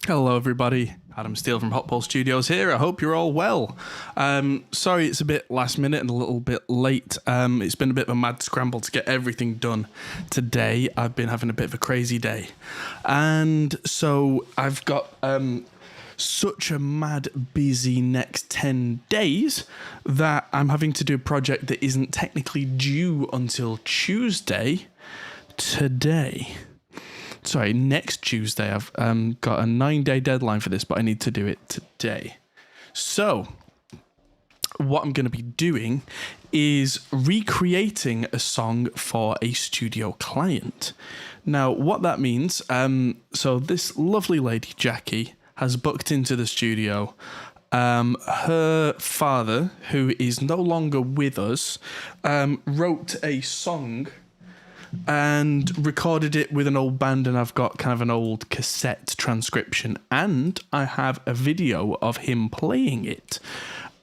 Hello everybody, Adam Steele from Hot Pole Studios here. I hope you're all well. Sorry it's a bit last minute and a little bit late. It's been a bit of a mad scramble to get everything done today. I've been having a bit of a crazy day. And so I've got such a mad busy next 10 days that I'm having to do a project that isn't technically due until Tuesday today. Sorry, next Tuesday. I've got a 9-day deadline for this, but I need to do it today. So what I'm going to be doing is recreating a song for a studio client. Now, what that means, so this lovely lady, Jackie, has booked into the studio. Her father, who is no longer with us, wrote a song and recorded it with an old band, and I've got kind of an old cassette transcription, and I have a video of him playing it.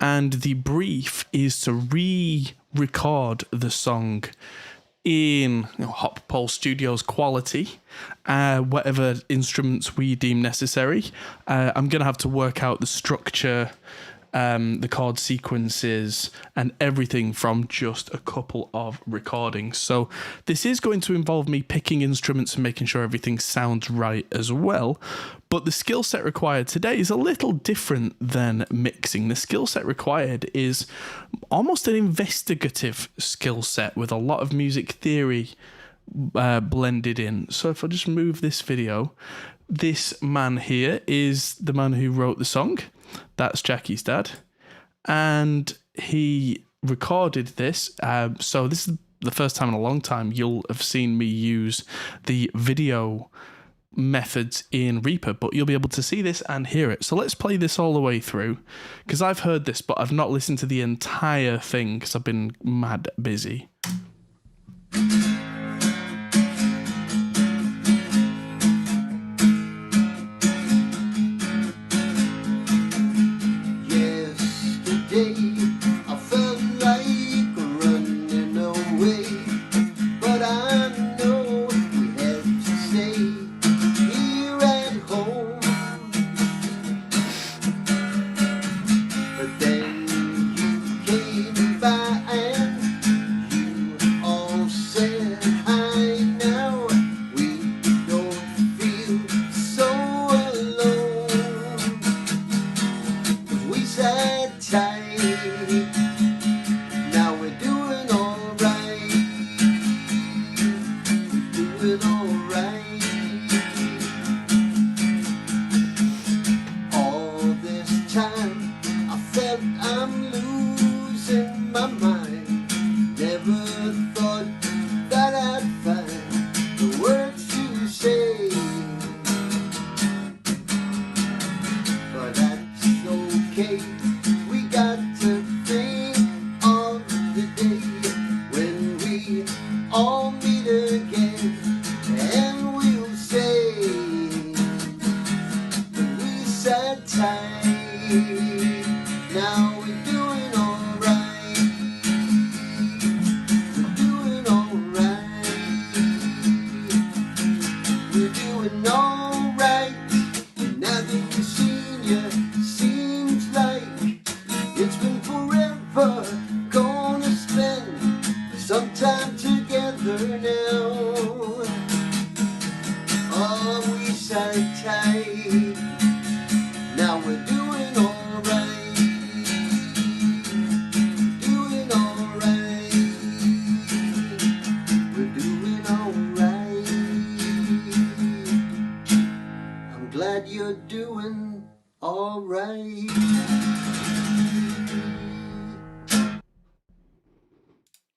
And the brief is to re-record the song in Hot Pole Studios quality, whatever instruments we deem necessary. I'm going to have to work out the structure, the chord sequences and everything from just a couple of recordings. So this is going to involve me picking instruments and making sure everything sounds right as well. But the skill set required today is a little different than mixing. The skill set required is almost an investigative skill set with a lot of music theory blended in. So if I just move this video, this man here is the man who wrote the song. That's Jackie's dad, and he recorded this. So this is the first time in a long time you'll have seen me use the video methods in Reaper, but you'll be able to see this and hear it. So let's play this all the way through, because I've heard this, but I've not listened to the entire thing because I've been mad busy.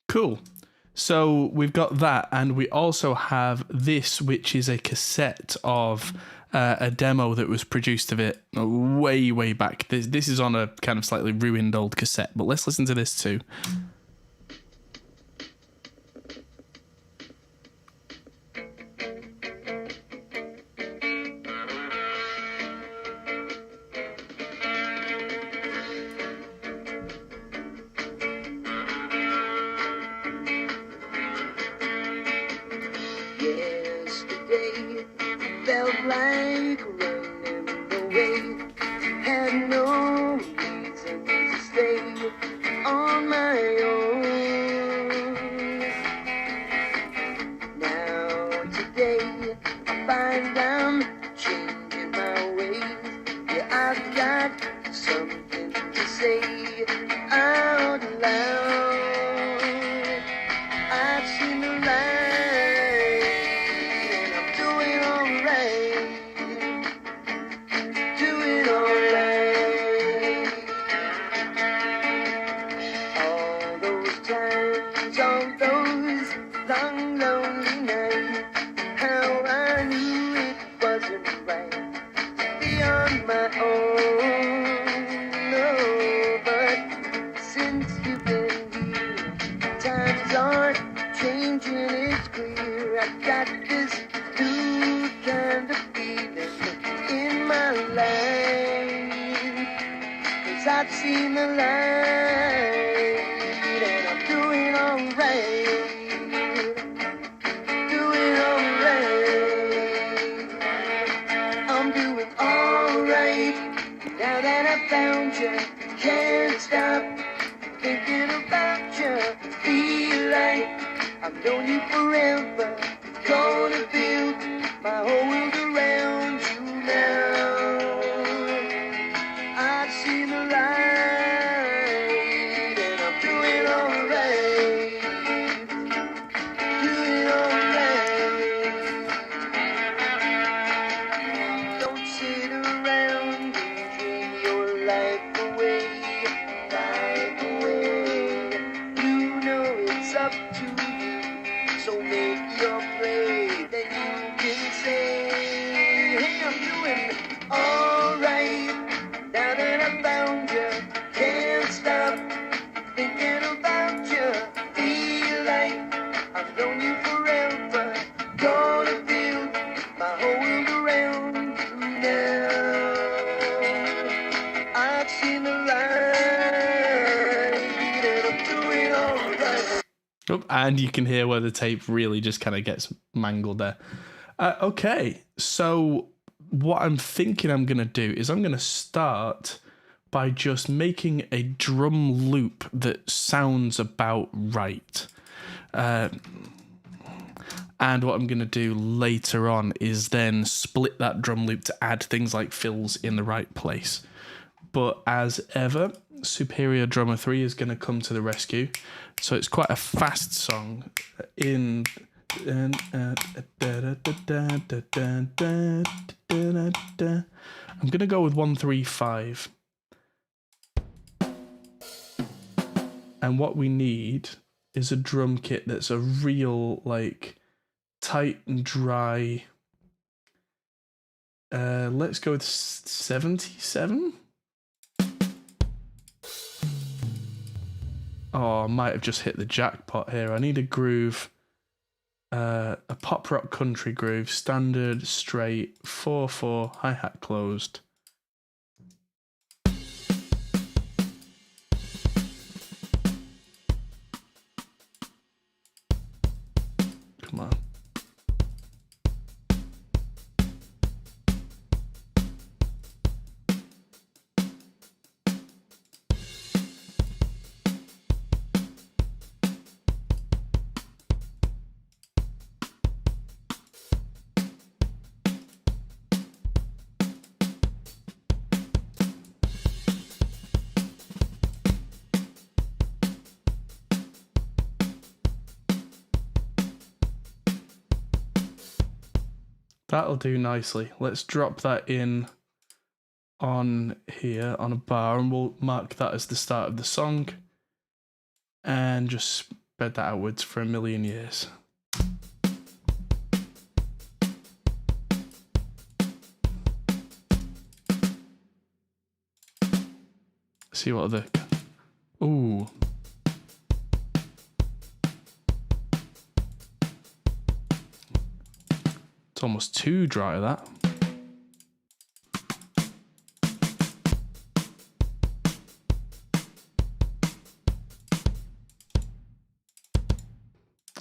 Cool. So we've got that, and we also have this, which is a cassette of a demo that was produced of it way, way back. This is on a kind of slightly ruined old cassette, but let's listen to this too. Yesterday felt like running long, lonely night. How I knew it wasn't right to be on my own. No, but since you've been here, times are changing, it's clear. I got this new kind of feeling in my life. 'Cause I've seen the light and I'm doing alright. Doing alright. I'm doing alright. Now that I found you, can't stop thinking about you. Feel like I've known you forever. Gonna build my whole world around you now. I've seen the light and I'm doing alright. Doing alright. Don't sit around and dream your life away. Life away. You know it's up to you. So make your play. Then you can say, hey, I'm doing alright. Now that I found you, can't stop thinking about you. Feel like I've known you forever. Gonna build my whole world around you now. I've seen the light and I'm doing alright. Oh, and you can hear where the tape really just kind of gets mangled there. Okay, so what I'm thinking I'm going to do is I'm going to start by just making a drum loop that sounds about right. And what I'm going to do later on is then split that drum loop to add things like fills in the right place. But as ever, Superior Drummer 3 is going to come to the rescue. So it's quite a fast song I'm going to go with 135. And what we need is a drum kit that's a real, like, tight and dry. Let's go with 77. Oh, I might have just hit the jackpot here. I need a groove. A pop rock country groove, standard, straight, 4/4, hi-hat closed. Come on. That'll do nicely. Let's drop that in on here on a bar and we'll mark that as the start of the song and just spread that outwards for a million years. See what other... Ooh. Almost too dry, that.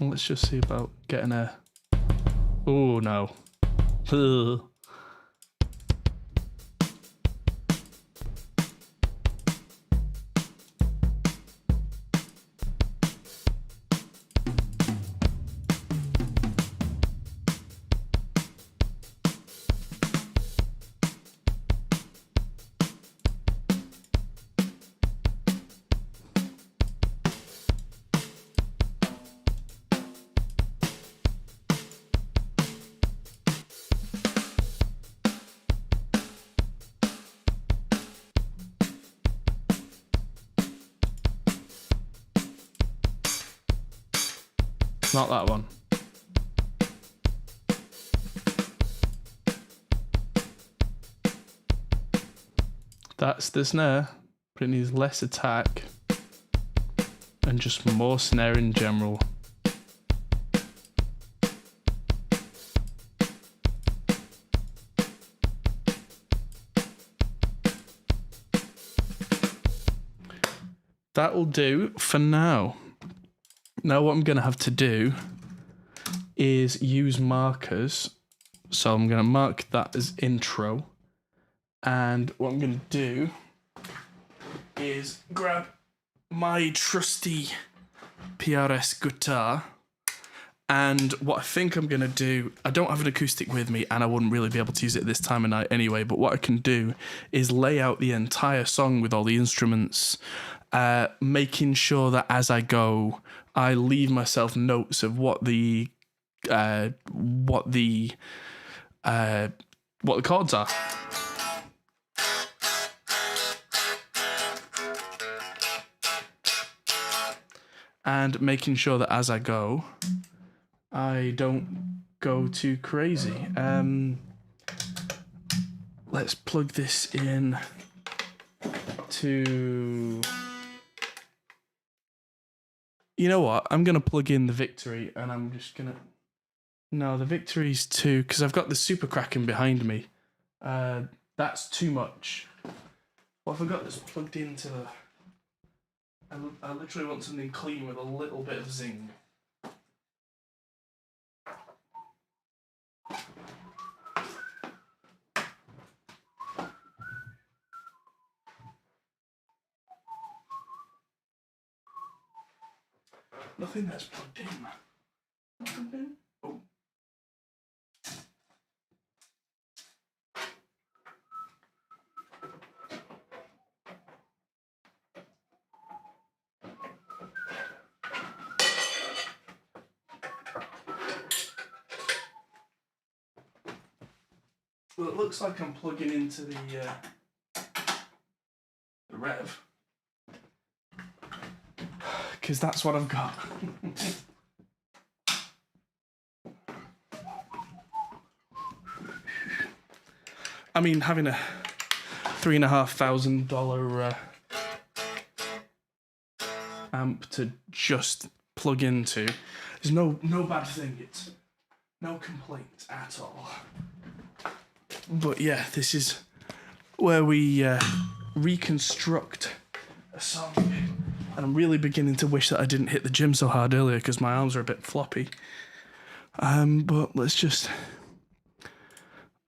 Let's just see about getting a... Oh, no. Ugh. Not that one. That's the snare, but it needs less attack and just more snare in general. That'll do for now. Now what I'm going to have to do is use markers. So I'm going to mark that as intro. And what I'm going to do is grab my trusty PRS guitar. And what I think I'm going to do, I don't have an acoustic with me and I wouldn't really be able to use it this time of night anyway, but what I can do is lay out the entire song with all the instruments, making sure that as I go, I leave myself notes of what the chords are. And making sure that as I go, I don't go too crazy. Let's plug this in to... You know what? I'm going to plug in the Victory and I'm just going to... No, the Victory's too, because I've got the Super Kraken behind me. That's too much. What have I got that's plugged into the... I literally want something clean with a little bit of zing. Nothing that's plugged in. Nothing in? Oh. Well, it looks like I'm plugging into the rev. Because that's what I've got. I mean, having a $3,500 amp to just plug into is no bad thing. It's no complaint at all. But yeah, this is where we reconstruct a song. And I'm really beginning to wish that I didn't hit the gym so hard earlier because my arms are a bit floppy. But let's just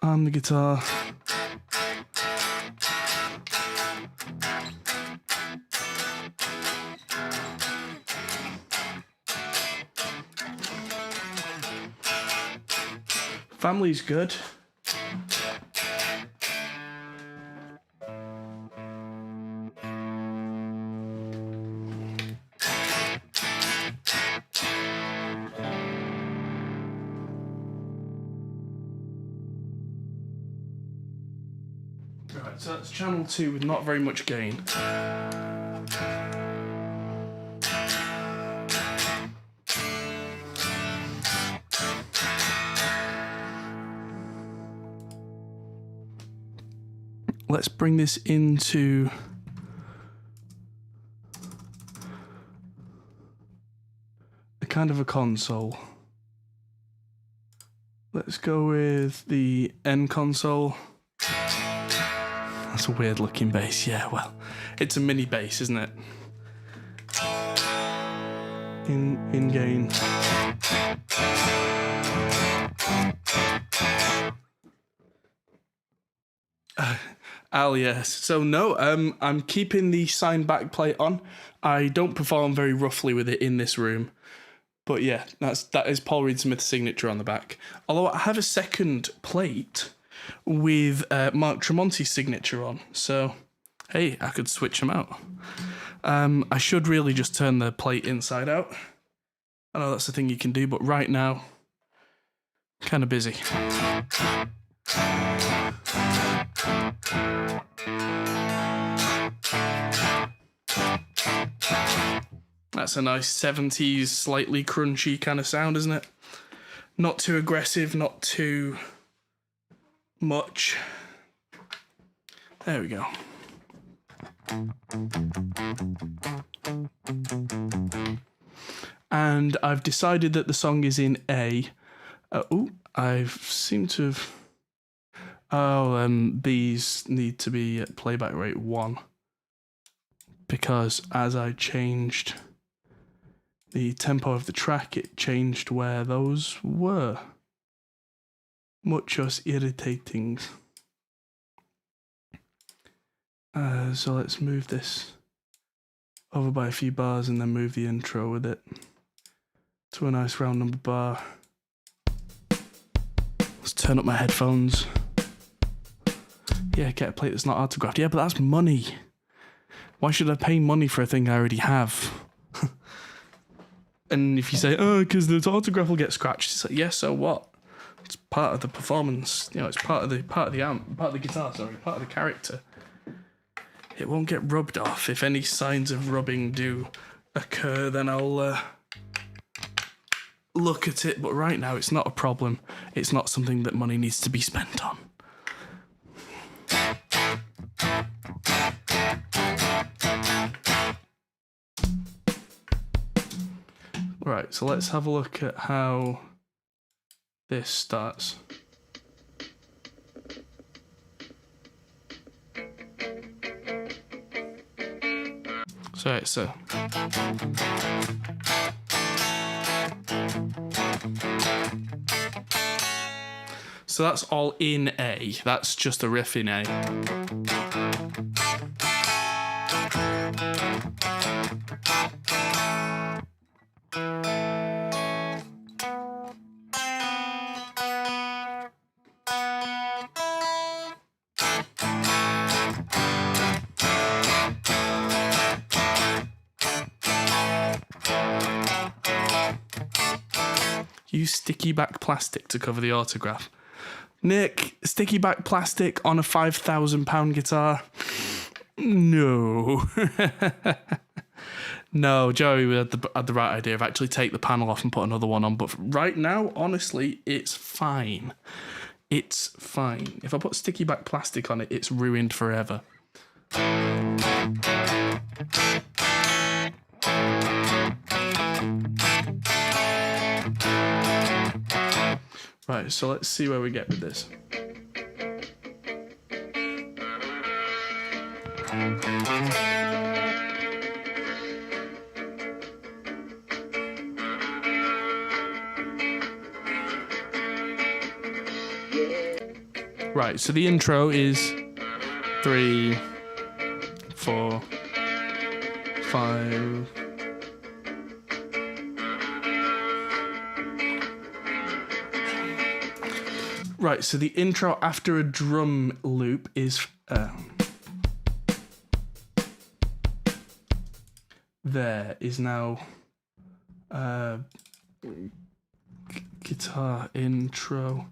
arm the guitar. Family's good. Right, so that's channel 2 with not very much gain. Let's bring this into a kind of a console. Let's go with the N console. That's a weird looking bass. Yeah, well, it's a mini bass, isn't it? In gain. Yes. So no, I'm keeping the signed backplate on. I don't perform very roughly with it in this room. But yeah, that is Paul Reed Smith's signature on the back. Although I have a second plate with Mark Tremonti's signature on. So, hey, I could switch them out. I should really just turn the plate inside out. I know that's the thing you can do, but right now, kind of busy. That's a nice 70s, slightly crunchy kind of sound, isn't it? Not too aggressive, not too much. There we go. And I've decided that the song is in A. I seem to have... these need to be at playback rate 1. Because as I changed the tempo of the track, it changed where those were. Muchos irritating. So let's move this over by a few bars and then move the intro with it to a nice round number bar. Let's turn up my headphones. Yeah, get a plate that's not autographed. Yeah, but that's money. Why should I pay money for a thing I already have? And if you say, because the autograph will get scratched, it's like, yeah, so what? It's part of the performance. You know, it's part of the amp, part of the guitar, sorry, part of the character. It won't get rubbed off. If any signs of rubbing do occur, then I'll look at it. But right now, it's not a problem. It's not something that money needs to be spent on. Right, so let's have a look at how this starts. So that's all in A. That's just a riff in A. Use sticky back plastic to cover the autograph. Nick, sticky back plastic on a £5,000 guitar? No. No, Joey had the right idea of actually take the panel off and put another one on. But right now, honestly, it's fine. It's fine. If I put sticky back plastic on it, it's ruined forever. Right, so let's see where we get with this. Right, so the intro is 3, 4, 5. Right, so the intro after a drum loop is there is now guitar intro,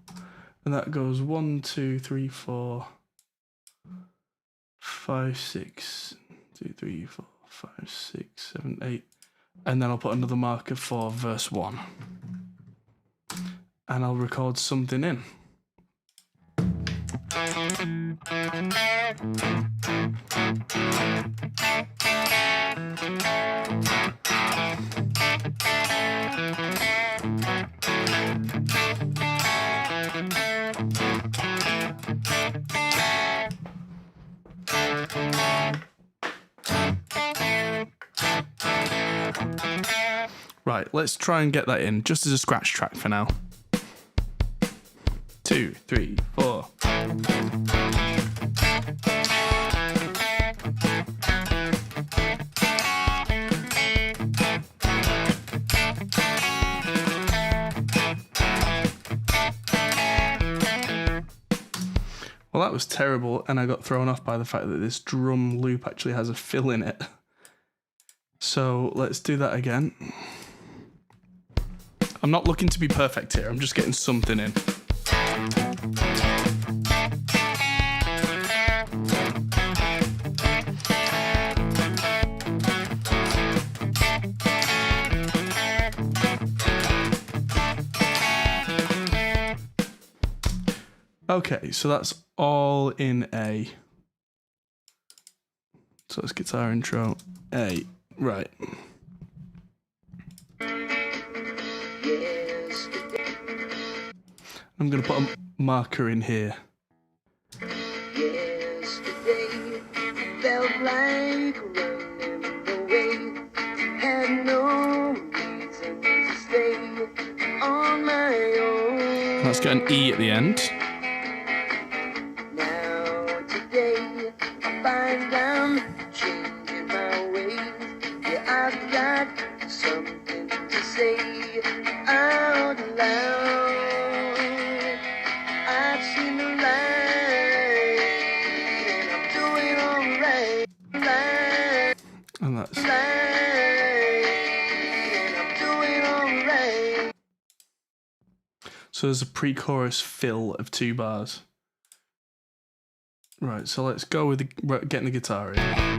and that goes 1, 2, 3, 4, 5, 6, 2, 3, 4, 5, 6, 7, 8, and then I'll put another marker for verse 1, and I'll record something in. Right, let's try and get that in just as a scratch track for now. 2, 3, 4. Well, that was terrible, and I got thrown off by the fact that this drum loop actually has a fill in it. So let's do that again. I'm not looking to be perfect here, I'm just getting something in. Okay, so that's all in A. So it's guitar intro A. Right. I'm going to put a marker in here. Yesterday felt like running away. Had no reason to stay on my own. Let's get an E at the end. Now today I find I'm changing my ways. Yeah, I've got something to say out loud. I've seen the light and I'm doing alright. And that's... And I'm doing alright. So there's a pre-chorus fill of 2 bars. Right, so let's go with getting the guitar in.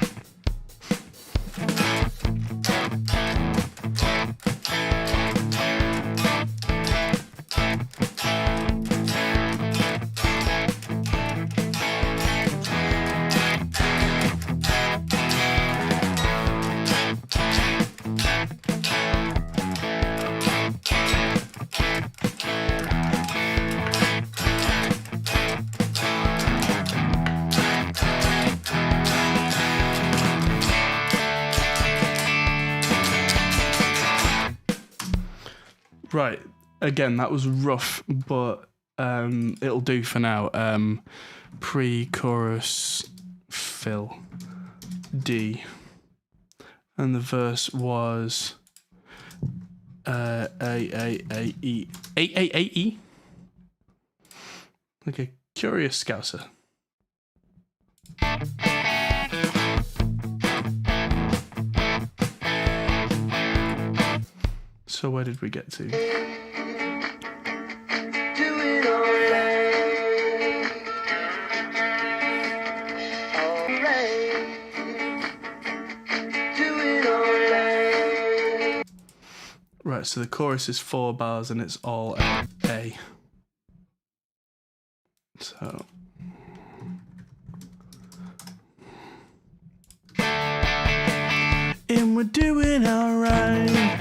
Right, again, that was rough, but it'll do for now. Pre-chorus fill D, and the verse was A E, like a curious scouser. So where did we get to? Doing alright. Alright. Doing alright. Right, so the chorus is 4 bars and it's all A. So... and we're doing alright.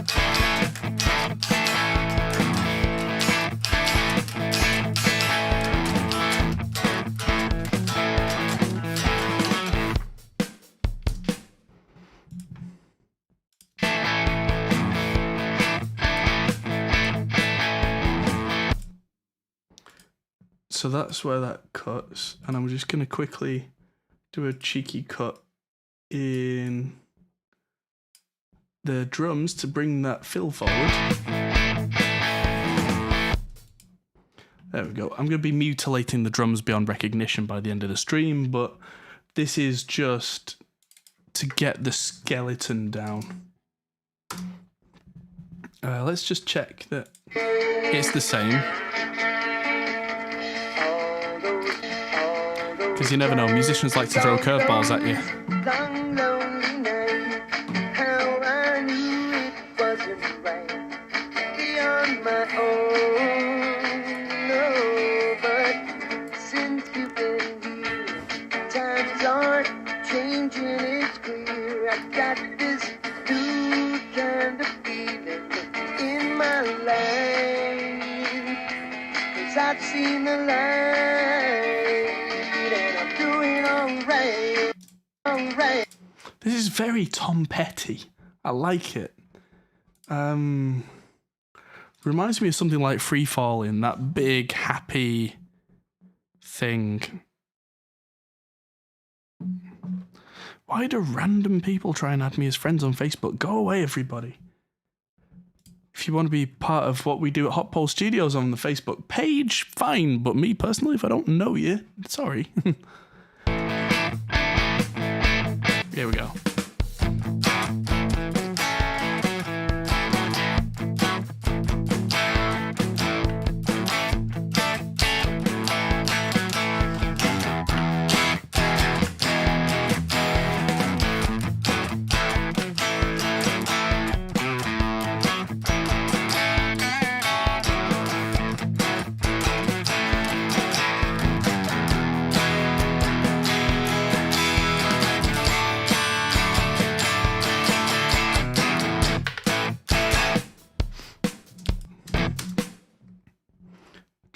So that's where that cuts, and I'm just going to quickly do a cheeky cut in the drums to bring that fill forward. There we go. I'm going to be mutilating the drums beyond recognition by the end of the stream, but this is just to get the skeleton down. Let's just check that it's the same. Because you never know, musicians like to throw curveballs at you. Long, lonely night, how I knew it wasn't right, be on my own, no, but since you've been here, times are changing, it's clear, I got this new kind of feeling in my life, 'cause I've seen the light. This is very Tom Petty. I like it. Reminds me of something like Free Falling, that big happy thing. Why do random people try and add me as friends on Facebook? Go away, everybody. If you want to be part of what we do at Hot Pole Studios on the Facebook page, fine. But me personally, if I don't know you, sorry. Here we go.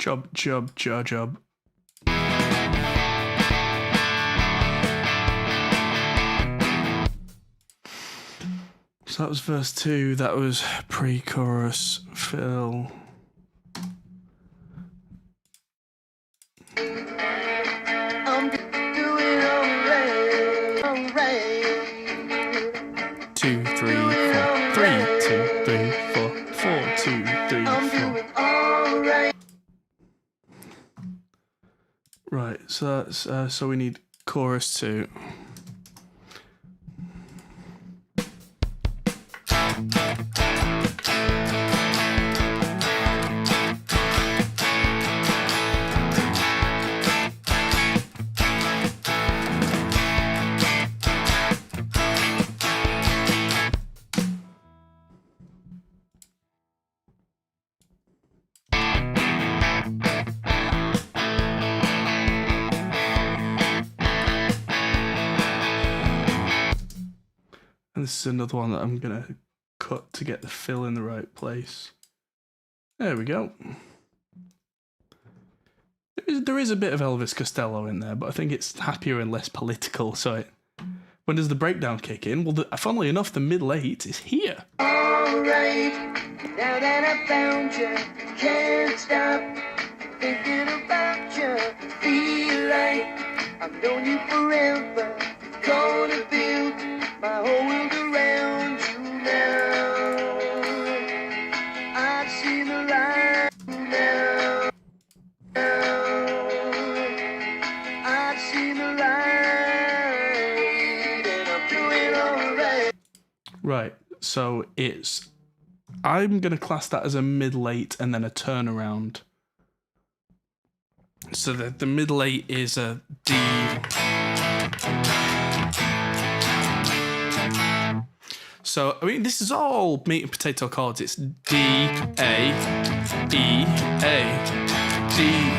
Job. So that was verse 2, that was pre-chorus, fill. I'm doing alright. 2, 3, 4, 3, 2, 3, 4, 4, 2, 3, 4. I'm doing alright. Right, so that's so we need chorus 2. And this is another one that I'm going to cut to get the fill in the right place. There we go. There is a bit of Elvis Costello in there, but I think it's happier and less political. So when does the breakdown kick in? Well, funnily enough, the middle 8 is here. Alright, now that I found you, can't stop thinking about you. Feel like I've known you forever. Gonna build my whole world around you now. I see the light now. I see the light, and I'm doing alright. Right, so I'm going to class that as a middle 8 and then a turnaround. So the middle 8 is a D. So, I mean, this is all meat and potato chords. It's D, A, E, A, D.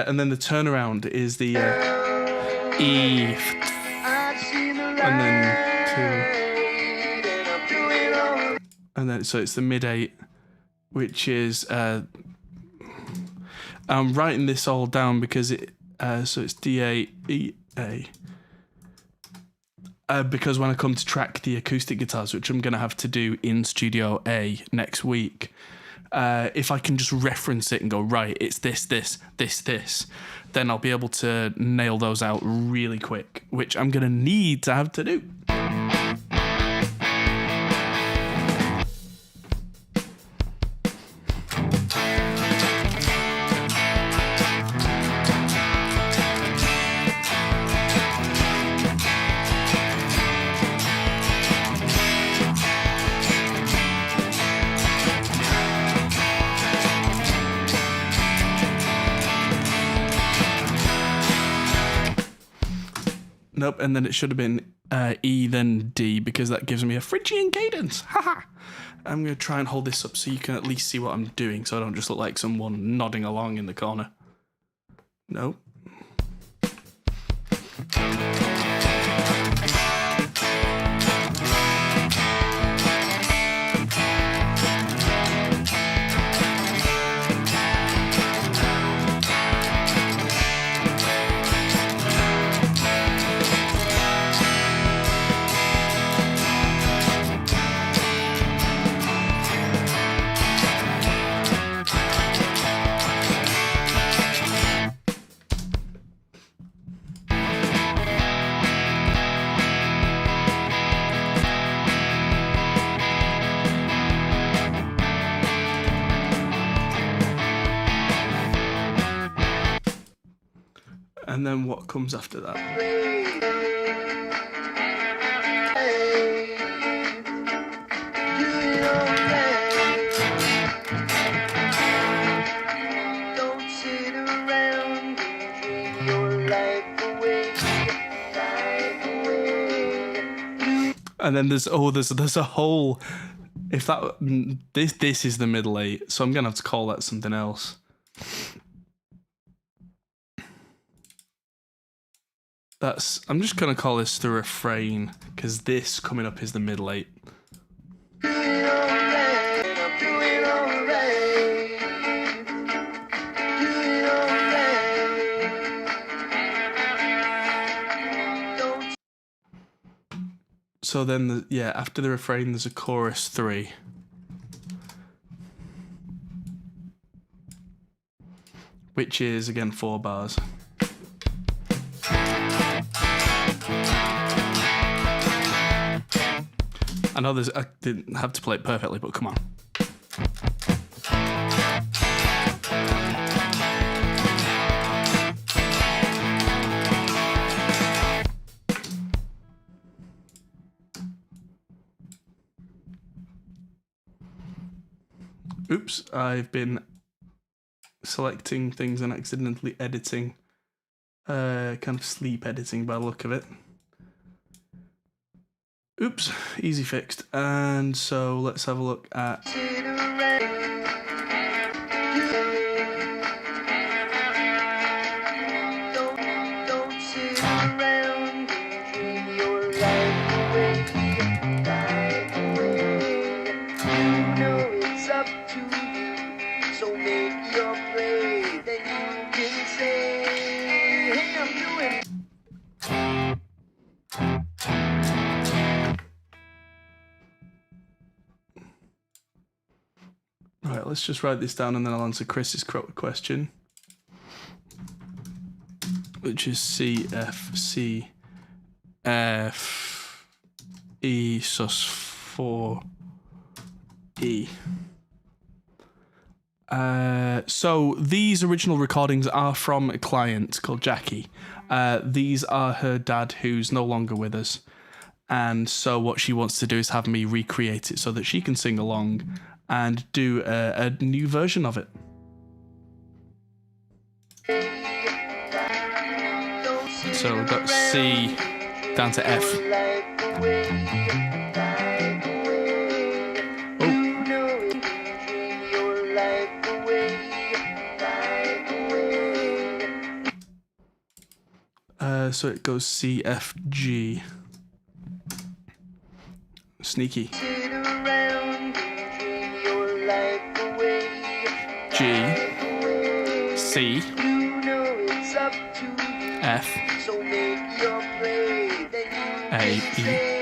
And then the turnaround is the E, and then 2, and then so it's the mid 8, which is I'm writing this all down because so it's D A E A. Because when I come to track the acoustic guitars, which I'm going to have to do in Studio A next week, if I can just reference it and go, right, it's this, then I'll be able to nail those out really quick, which I'm going to need to have to do. Nope, and then it should have been E then D because that gives me a Phrygian cadence. Haha! I'm going to try and hold this up so you can at least see what I'm doing so I don't just look like someone nodding along in the corner. Nope. And then what comes after that? Don't sit around and dream your life away. And then there's a whole If that this is the middle 8, so I'm gonna have to call that something else. I'm just gonna call this the refrain, because this coming up is the middle 8. So then, after the refrain, there's a chorus 3. Which is, again, 4 bars. I know I didn't have to play it perfectly, but come on. Oops, I've been selecting things and accidentally editing, kind of sleep editing by the look of it. Oops, easy fixed. And so let's have a look at... Don't sit around and dream your life away. You know it's up to you, so make your play. Then you can say, hey, I'm doing. Right, let's just write this down and then I'll answer Chris's question, which is C, F, C, F, E, sus 4, E. So these original recordings are from a client called Jackie. These are her dad, who's no longer with us. And so what she wants to do is have me recreate it so that she can sing along and do a new version of it. So we've got C down to F. So it goes C, F, G. Sneaky. G, C, F, A, E.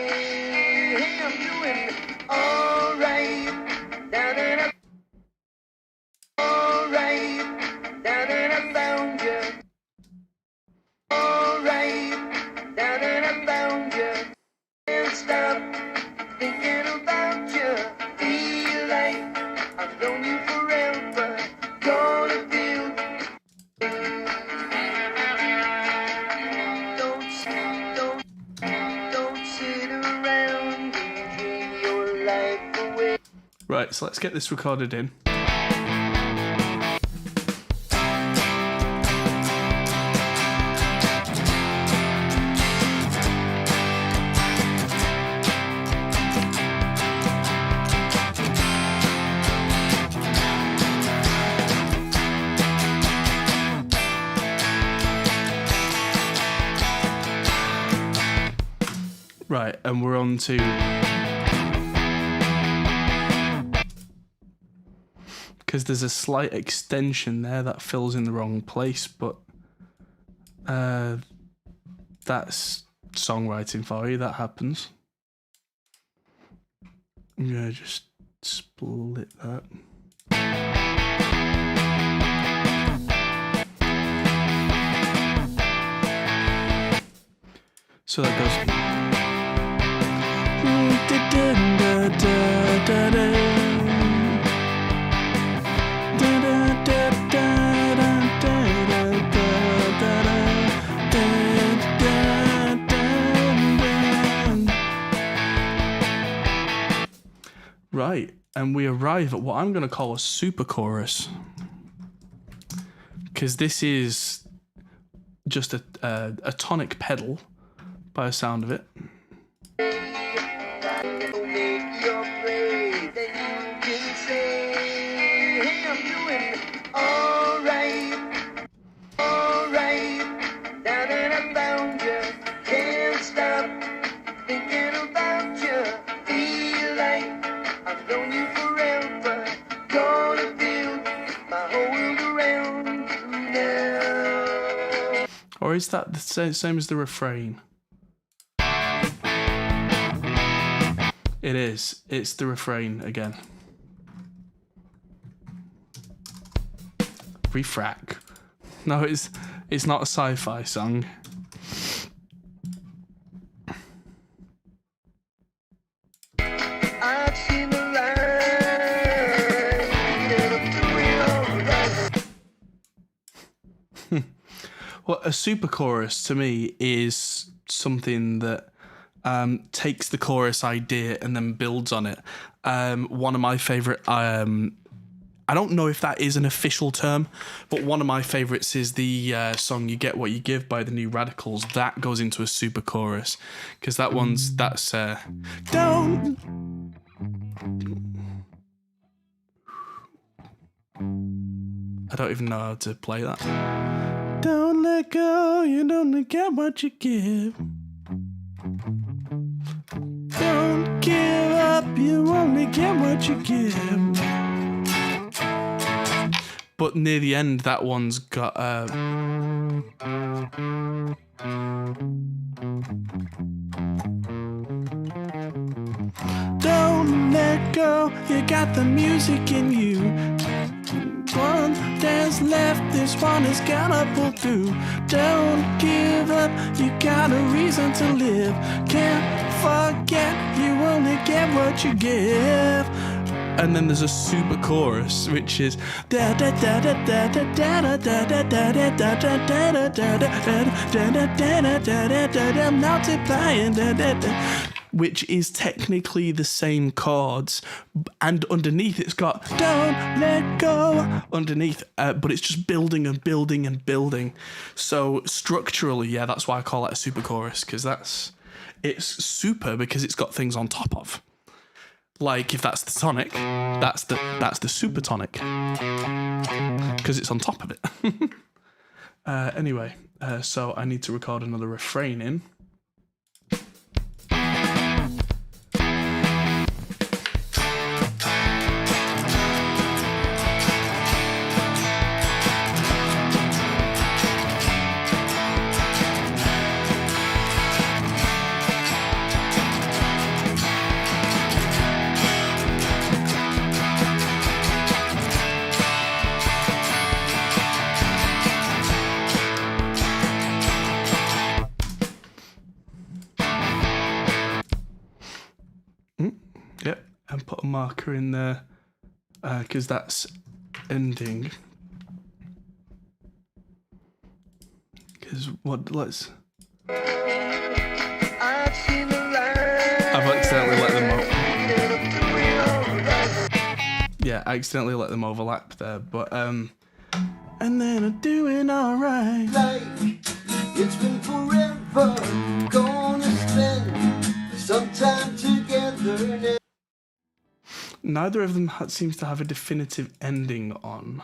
Right, so let's get this recorded in. Right, and we're on to... because there's a slight extension there that fills in the wrong place, but that's songwriting for you, that happens. I'm gonna just split that. So that goes... Right, and we arrive at what I'm going to call a super chorus, because this is just a tonic pedal by the sound of it. Or is that the same as the refrain? It is. It's the refrain again. Refrac. No, it's not a sci-fi song. I've seen the light, and I'm doing alright. Well, a super chorus to me is something that takes the chorus idea and then builds on it. One of my favorite, I don't know if that is an official term, but one of my favorites is the song "You Get What You Give" by the New Radicals. That goes into a super chorus because that's don't. I don't even know how to play that. Don't let go, you don't get what you give. Don't give up, you only get what you give. But near the end, that one's got don't let go, you got the music in you. One dance left, this one is gonna pull through. Don't give up, you got a reason to live. Can't forget, you only get what you give. And then there's a super chorus, which is da da da da da da da da da da da da da da da multiplying, which is technically the same chords, and underneath it's got "Don't let go" underneath, but it's just building and building and building. So structurally, yeah, that's why I call it a super chorus, because it's super because it's got things on top of. Like if that's the tonic, that's the super tonic because it's on top of it. Anyway, so I need to record another refrain in. Yep, and put a marker in there because that's ending. Because let's. I've seen the light. I've accidentally let them Yeah, I accidentally let them overlap there, but and then I'm doing alright. Like it's been forever, gonna spend some time together. Neither of them seems to have a definitive ending on.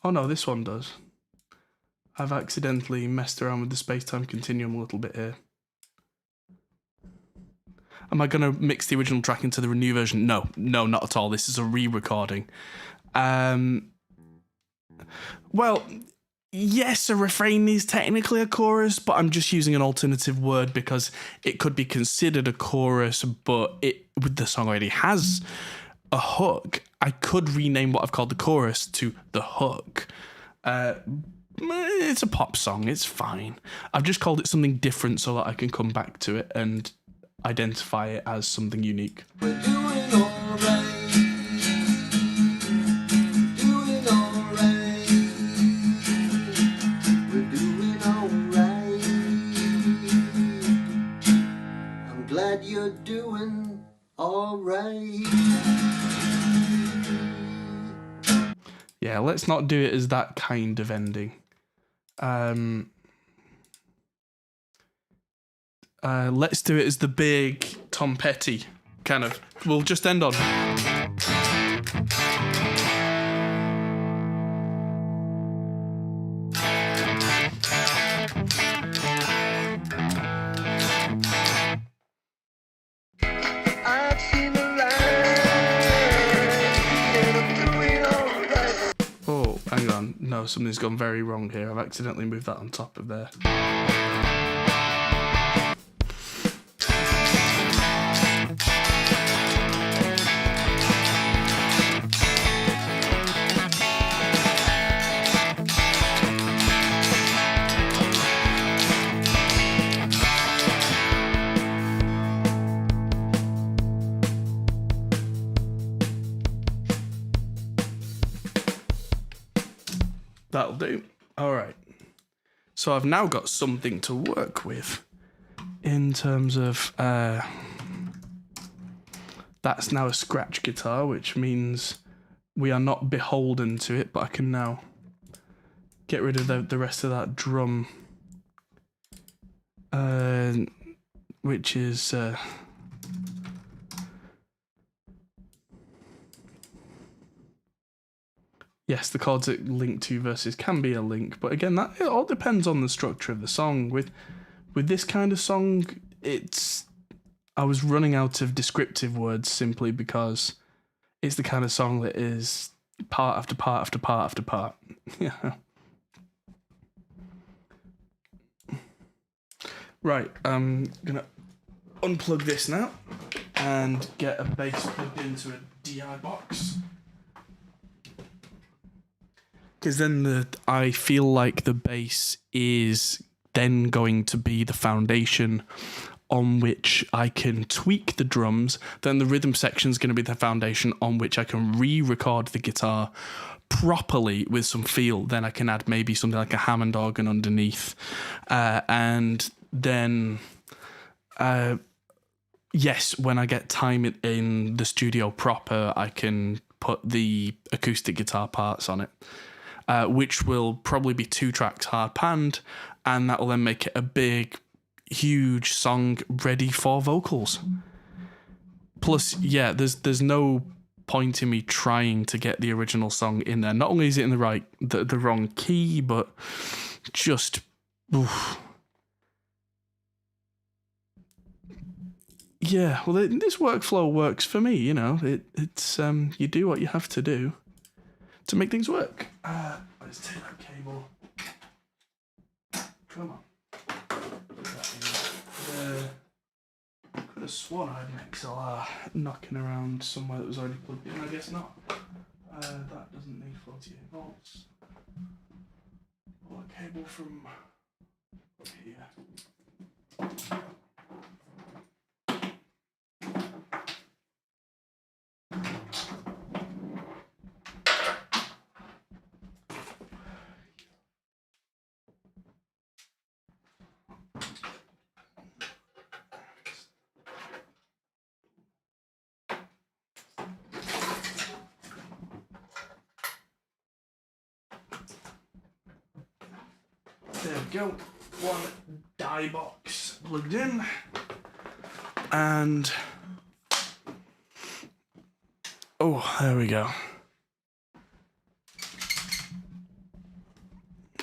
Oh no, this one does. I've accidentally messed around with the space-time continuum a little bit here. Am I going to mix the original track into the new version? No, not at all. This is a re-recording. Well, yes, a refrain is technically a chorus, but I'm just using an alternative word because it could be considered a chorus, but the song already has a hook. I could rename what I've called the chorus to the hook. It's a pop song, it's fine. I've just called it something different so that I can come back to it and identify it as something unique. We're doing alright. Doing alright. We're doing alright. I'm glad you're doing alright. Yeah, let's not do it as that kind of ending. Let's do it as the big Tom Petty kind of. We'll just end on. I've seen the light, and I'm doing alright. Oh, hang on. No. no, something's gone very wrong here. I've accidentally moved that on top of there. That'll do. All right. So I've now got something to work with in terms of that's now a scratch guitar, which means we are not beholden to it, but I can now get rid of the rest of that drum, which is yes, the chords it link to versus can be a link, but again, that it all depends on the structure of the song. With this kind of song, I was running out of descriptive words simply because it's the kind of song that is part after part after part after part. Yeah. Right, I'm gonna unplug this now and get a bass plugged into a DI box. Because then I feel like the bass is then going to be the foundation on which I can tweak the drums. Then the rhythm section is going to be the foundation on which I can re-record the guitar properly with some feel. Then I can add maybe something like a Hammond organ underneath. And then, yes, when I get time in the studio proper, I can put the acoustic guitar parts on it. Which will probably be 2 tracks hard panned, and that will then make it a big, huge song ready for vocals. Plus, yeah, there's no point in me trying to get the original song in there. Not only is it in the wrong key, but just oof. Yeah, well, this workflow works for me. You know, it's you do what you have to do to make things work. Let's take that cable. Come on. Could have sworn I had an XLR knocking around somewhere that was already plugged in. I guess not. That doesn't need 48 volts. Pull a cable from up here. There we go. One die box plugged in. And oh, there we go.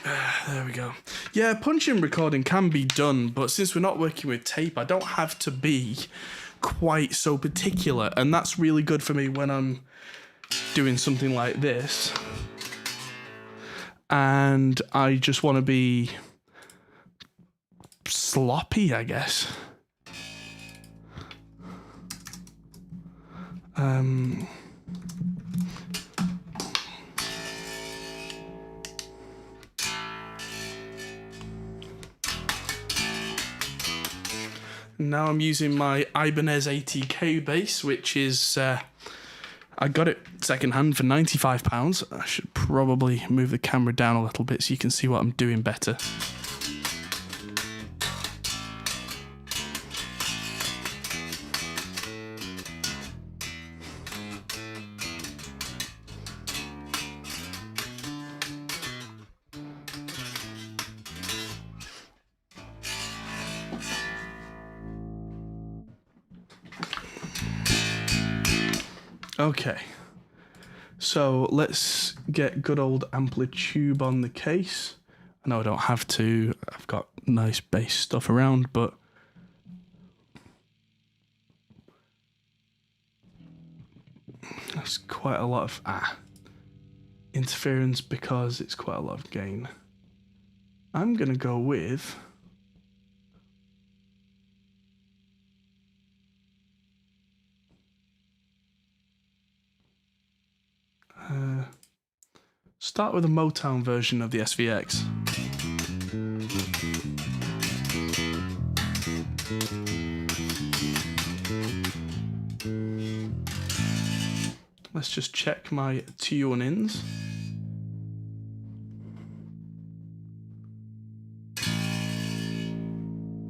There we go. Yeah, punch-in recording can be done, but since we're not working with tape, I don't have to be quite so particular, and that's really good for me when I'm doing something like this. And I just want to be sloppy, I guess. Now I'm using my Ibanez ATK bass, which is I got it secondhand for £95. I should probably move the camera down a little bit so you can see what I'm doing better. Okay, so let's get good old amplitude on the case. I know I don't have to, I've got nice bass stuff around, but that's quite a lot of, interference because it's quite a lot of gain. I'm going to go with... start with a Motown version of the SVX. Let's just check my tune-ins.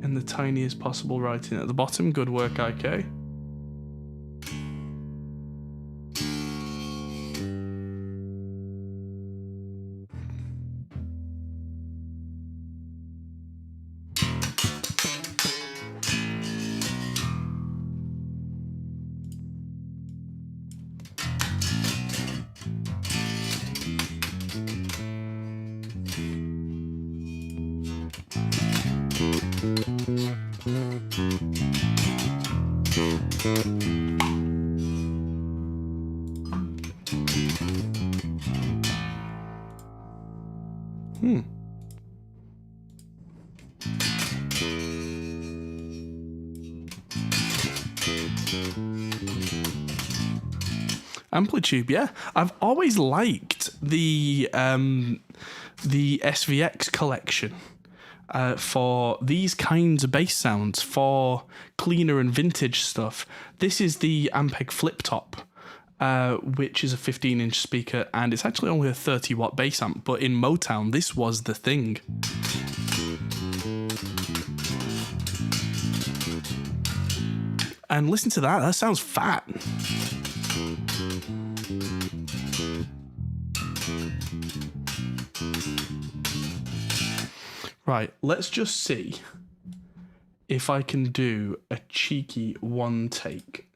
In the tiniest possible writing at the bottom. Good work, IK. Amplitude, yeah. I've always liked the SVX collection for these kinds of bass sounds, for cleaner and vintage stuff. This is the Ampeg Flip Top, which is a 15-inch speaker, and it's actually only a 30-watt bass amp, but in Motown, this was the thing. And listen to that, that sounds fat. Right, let's just see if I can do a cheeky one take.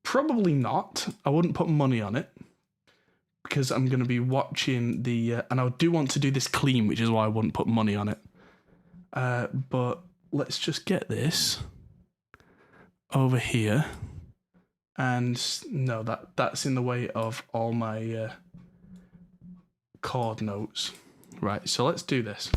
Probably not. I wouldn't put money on it because I'm going to be watching the... and I do want to do this clean, which is why I wouldn't put money on it. But let's just get this over here. And no, that's in the way of all my chord notes. Right, so let's do this.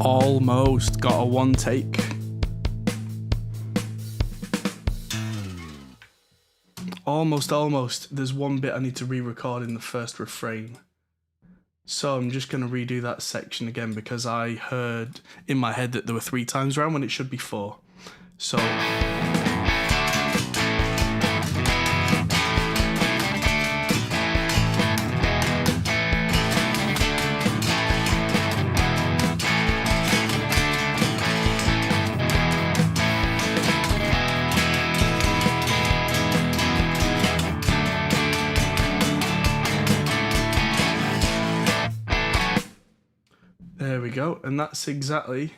almost got a one take. Almost. There's one bit I need to re-record in the first refrain. So I'm just going to redo that section again because I heard in my head that there were 3 times round when it should be 4. So... There we go, and that's exactly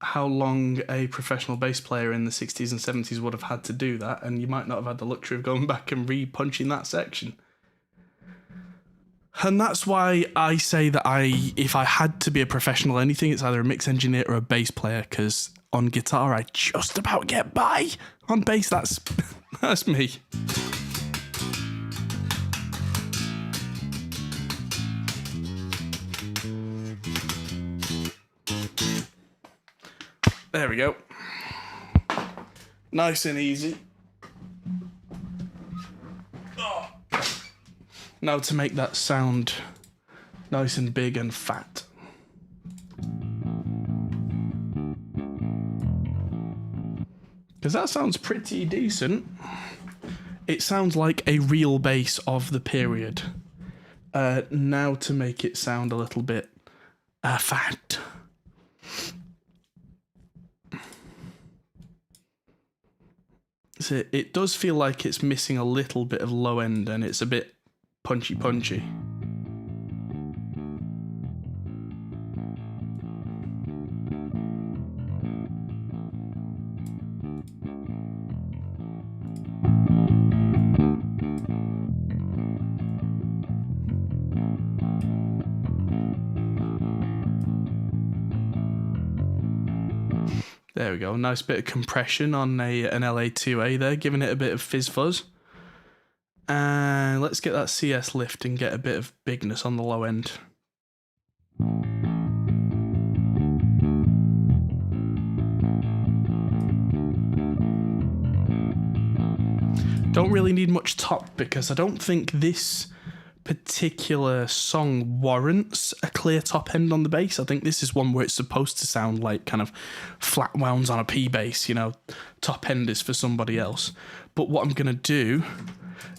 how long a professional bass player in the 60s and 70s would have had to do that, and you might not have had the luxury of going back and re-punching that section. And that's why I say that if I had to be a professional anything, it's either a mix engineer or a bass player, because on guitar I just about get by. On bass, that's me. There we go. Nice and easy. Oh. Now to make that sound nice and big and fat. Because that sounds pretty decent. It sounds like a real bass of the period. Now to make it sound a little bit fat. So it does feel like it's missing a little bit of low end and it's a bit punchy. There we go, nice bit of compression on an LA2A there, giving it a bit of fizz fuzz. And let's get that CS lift and get a bit of bigness on the low end. Don't really need much top because I don't think this particular song warrants a clear top end on the bass. I think this is one where it's supposed to sound like kind of flat wounds on a P bass, you know, top end is for somebody else. But what I'm going to do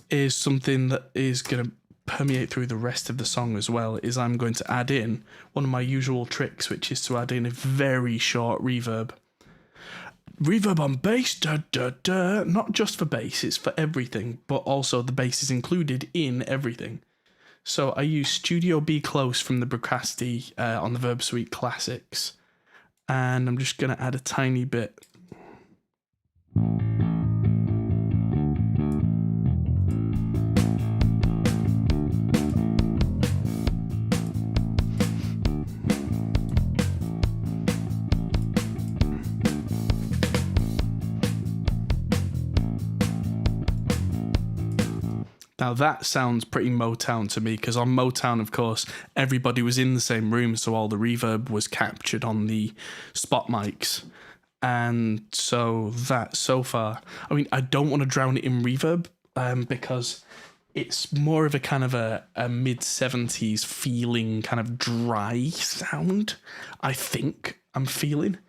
is something that is going to permeate through the rest of the song as well, is I'm going to add in one of my usual tricks, which is to add in a very short reverb. Reverb on bass, da da da, not just for bass, it's for everything, but also the bass is included in everything. So I use Studio B Close from the Brocasti on the Verb Suite Classics, and I'm just going to add a tiny bit. Now that sounds pretty Motown to me, because on Motown, of course, everybody was in the same room, so all the reverb was captured on the spot mics. And so that, so far, I mean, I don't want to drown it in reverb, because it's more of a kind of a mid-70s feeling, kind of dry sound, I think I'm feeling.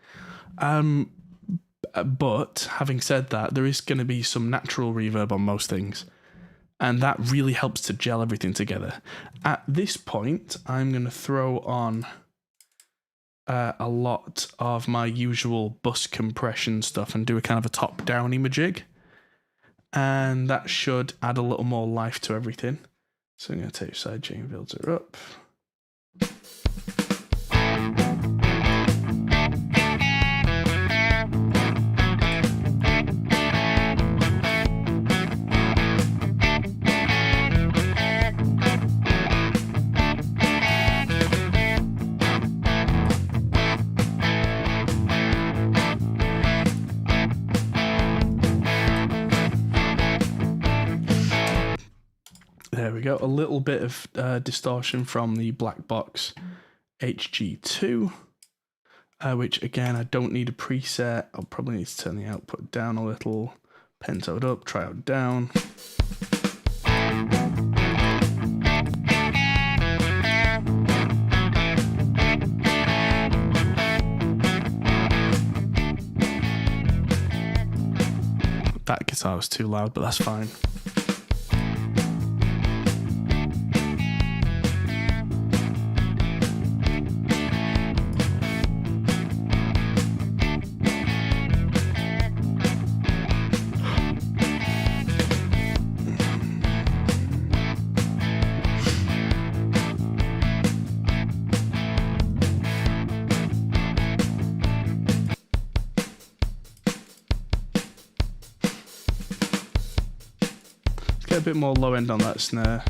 But having said that, there is going to be some natural reverb on most things. And that really helps to gel everything together. At this point, I'm going to throw on a lot of my usual bus compression stuff and do a kind of a top-down imajig. And that should add a little more life to everything. So I'm going to take sidechain filter up. There we go, a little bit of distortion from the Black Box HG2. which again, I don't need a preset. I'll probably need to turn the output down a little. Pentoed up, trioed down. That guitar was too loud, but that's fine. Get a bit more low end on that snare.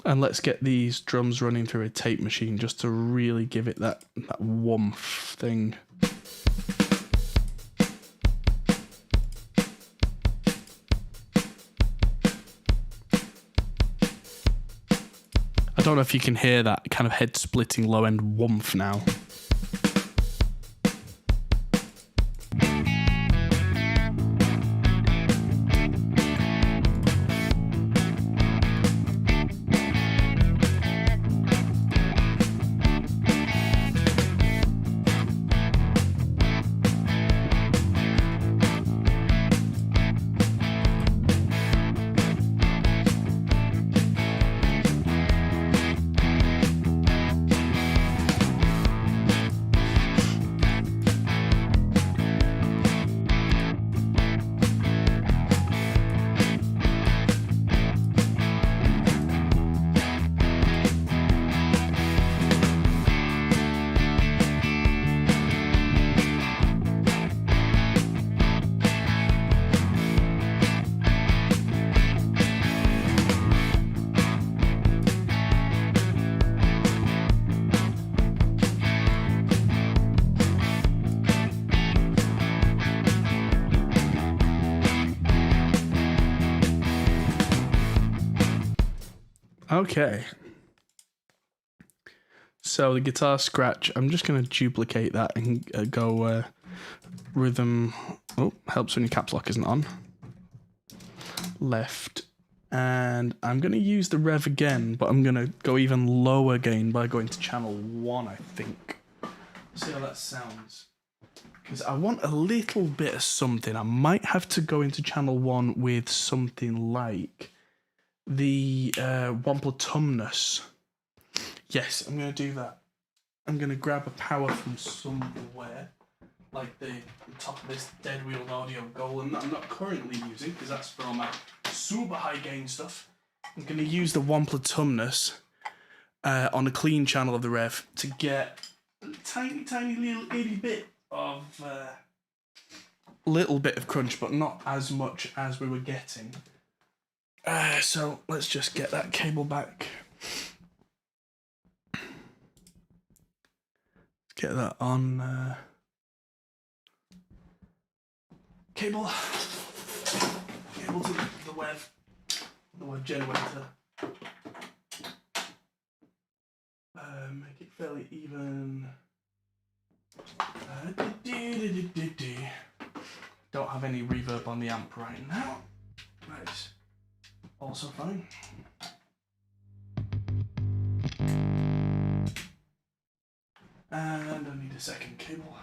And let's get these drums running through a tape machine just to really give it that warmth thing. I don't know if you can hear that kind of head splitting low end warmth now. Okay. So the guitar scratch, I'm just going to duplicate that and go rhythm. Oh, helps when your caps lock isn't on. Left. And I'm going to use the rev again, but I'm going to go even lower again by going to channel 1, I think. See how that sounds. Because I want a little bit of something. I might have to go into channel 1 with something like the Wampletumnus. Yes, I'm going to do that. I'm going to grab a power from somewhere, like the top of this dead wheel audio golem that I'm not currently using, because that's for all my super high gain stuff. I'm going to use the Wampletumnus on a clean channel of the rev to get a tiny, tiny little itty bit of crunch, but not as much as we were getting. So let's just get that cable back. Let's get that on cable to the web generator. Make it fairly even. Don't have any reverb on the amp right now. Nice. Also fine. And I need a second cable.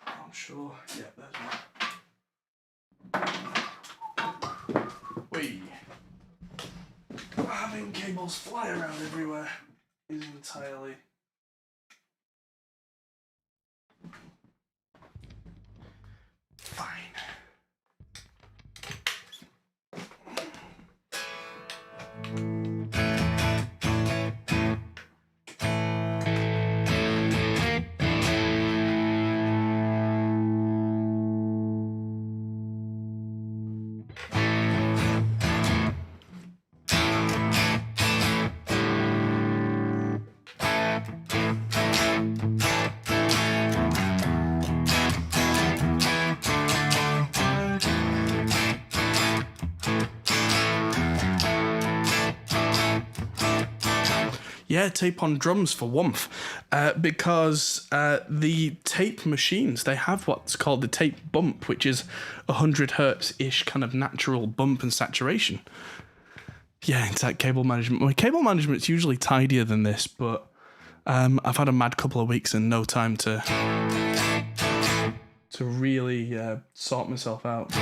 I'm sure. Yeah, there's one. Whee! Having cables fly around everywhere is entirely fine. Yeah, tape on drums for warmth, because the tape machines, they have what's called the tape bump, which is 100 hertz-ish kind of natural bump and saturation. Yeah, it's like cable management. Well, cable management's usually tidier than this, but I've had a mad couple of weeks and no time to really sort myself out.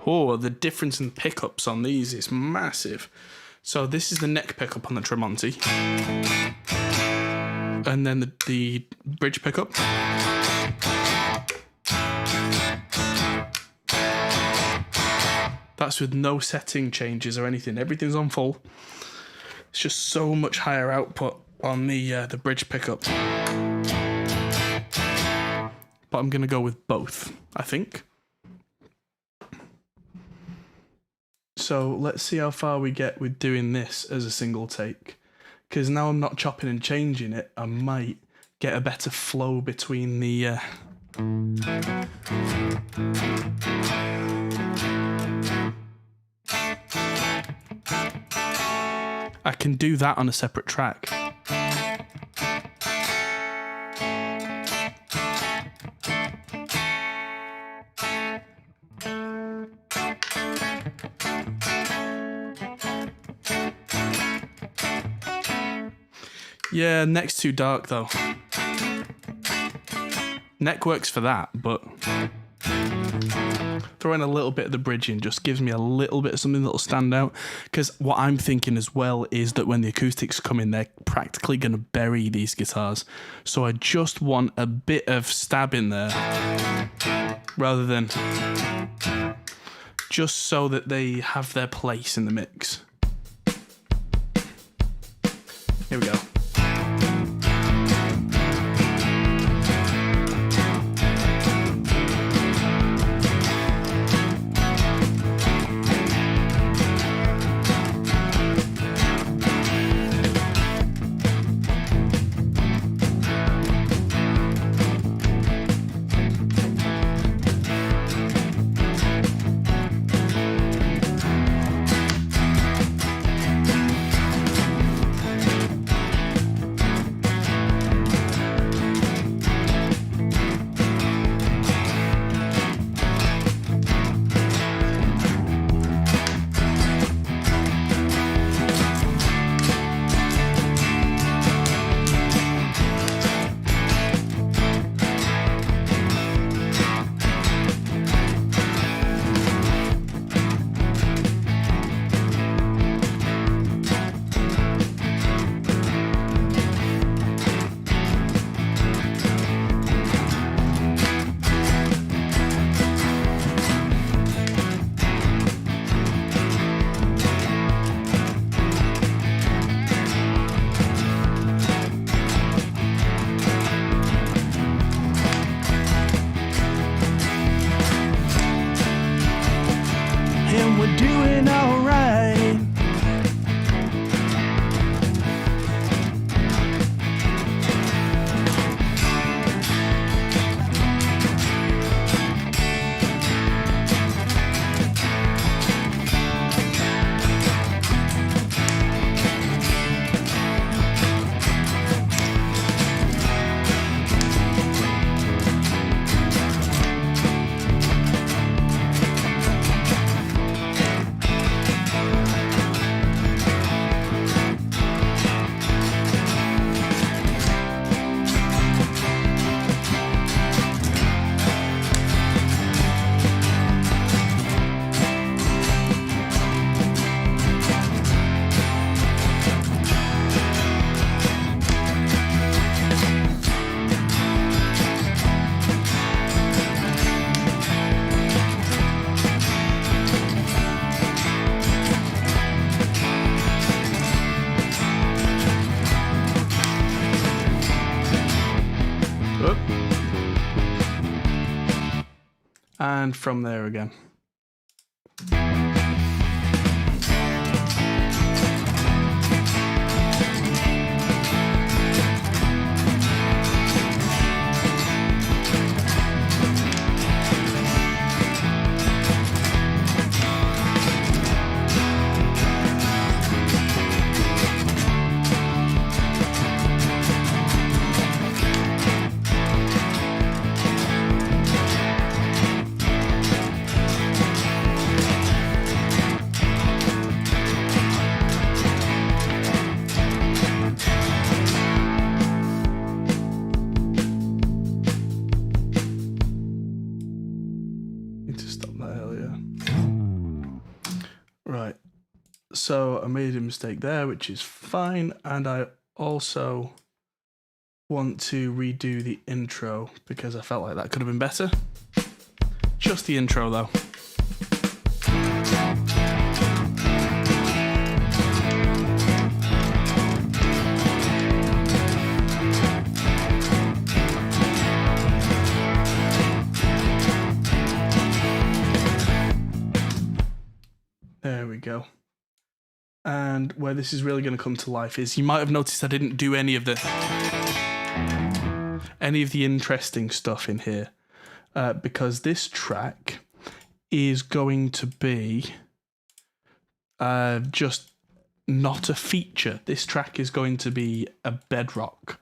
Oh, the difference in pickups on these is massive. So this is the neck pickup on the Tremonti. And then the bridge pickup. That's with no setting changes or anything. Everything's on full. It's just so much higher output on the bridge pickup. But I'm going to go with both, I think. So let's see how far we get with doing this as a single take. Because now I'm not chopping and changing it, I might get a better flow between the... I can do that on a separate track. Yeah, neck's too dark though. Neck works for that, but throwing a little bit of the bridge in just gives me a little bit of something that'll stand out. Because what I'm thinking as well is that when the acoustics come in, they're practically going to bury these guitars. So I just want a bit of stab in there rather than just so that they have their place in the mix. Here we go. Doing all right. And from there again. So I made a mistake there, which is fine. And I also want to redo the intro because I felt like that could have been better. Just the intro though. There we go. And where this is really going to come to life is, you might have noticed I didn't do any of the interesting stuff in here because this track is going to be just not a feature. This track is going to be a bedrock,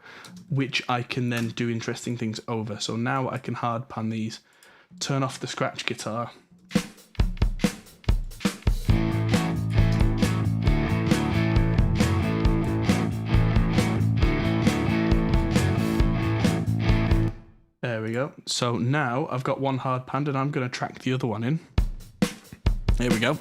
which I can then do interesting things over. So now I can hard pan these, turn off the scratch guitar. There we go. So now I've got one hard pan and I'm going to track the other one in. Here we go.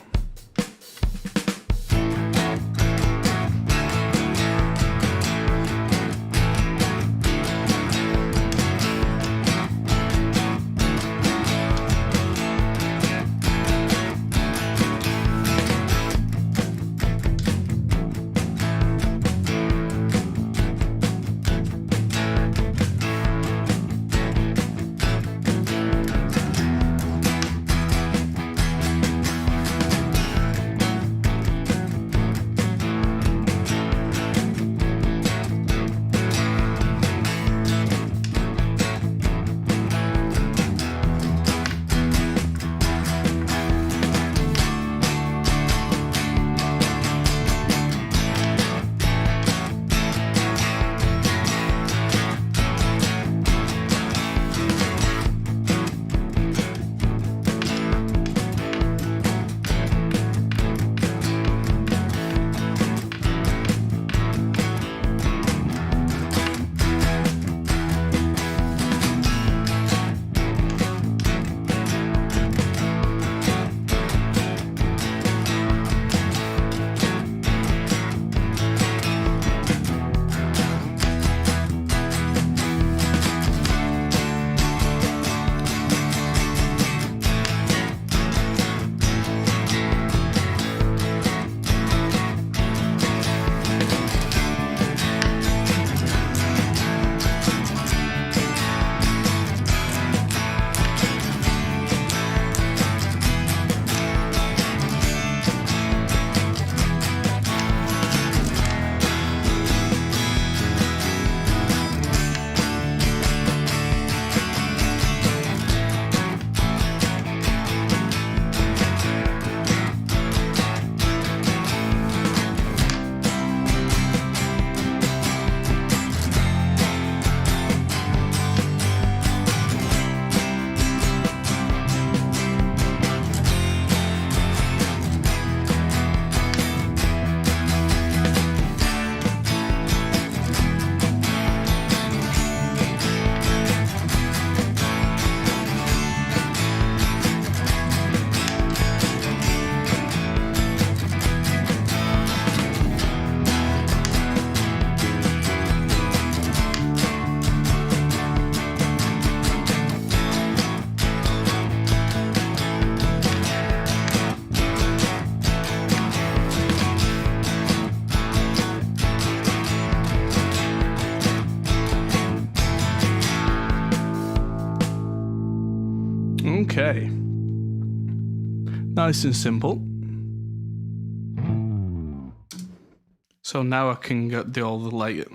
Okay. Nice and simple. So now I can get the all the light.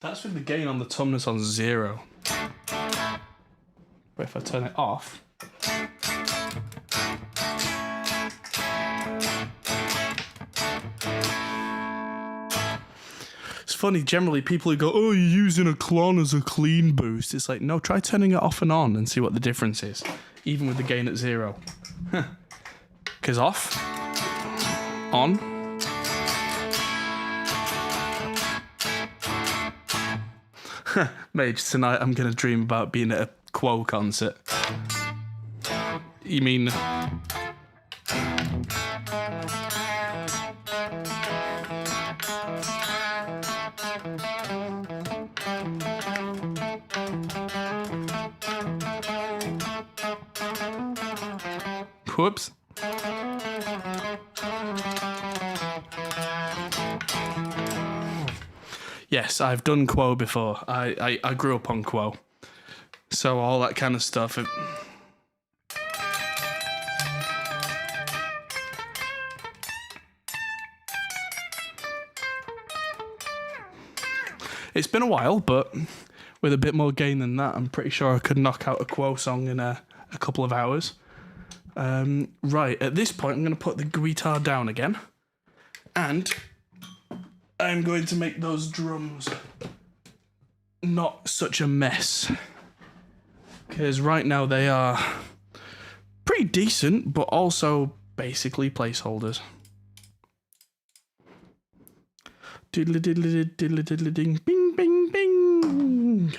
That's with the gain on the tumness on 0. But if I turn it off, it's funny. Generally, people who go, "Oh, you're using a clon as a clean boost." It's like, no, try turning it off and on and see what the difference is, even with the gain at 0. Because off, on. Mage, tonight I'm going to dream about being at a Quo concert. You mean... Whoops. Yes, I've done Quo before. I grew up on Quo. So all that kind of stuff. It's been a while, but with a bit more gain than that, I'm pretty sure I could knock out a Quo song in a couple of hours. Right, at this point, I'm going to put the guitar down again. And I'm going to make those drums not such a mess. Because right now they are pretty decent, but also basically placeholders. Diddly diddly diddly diddly ding, bing, bing, bing.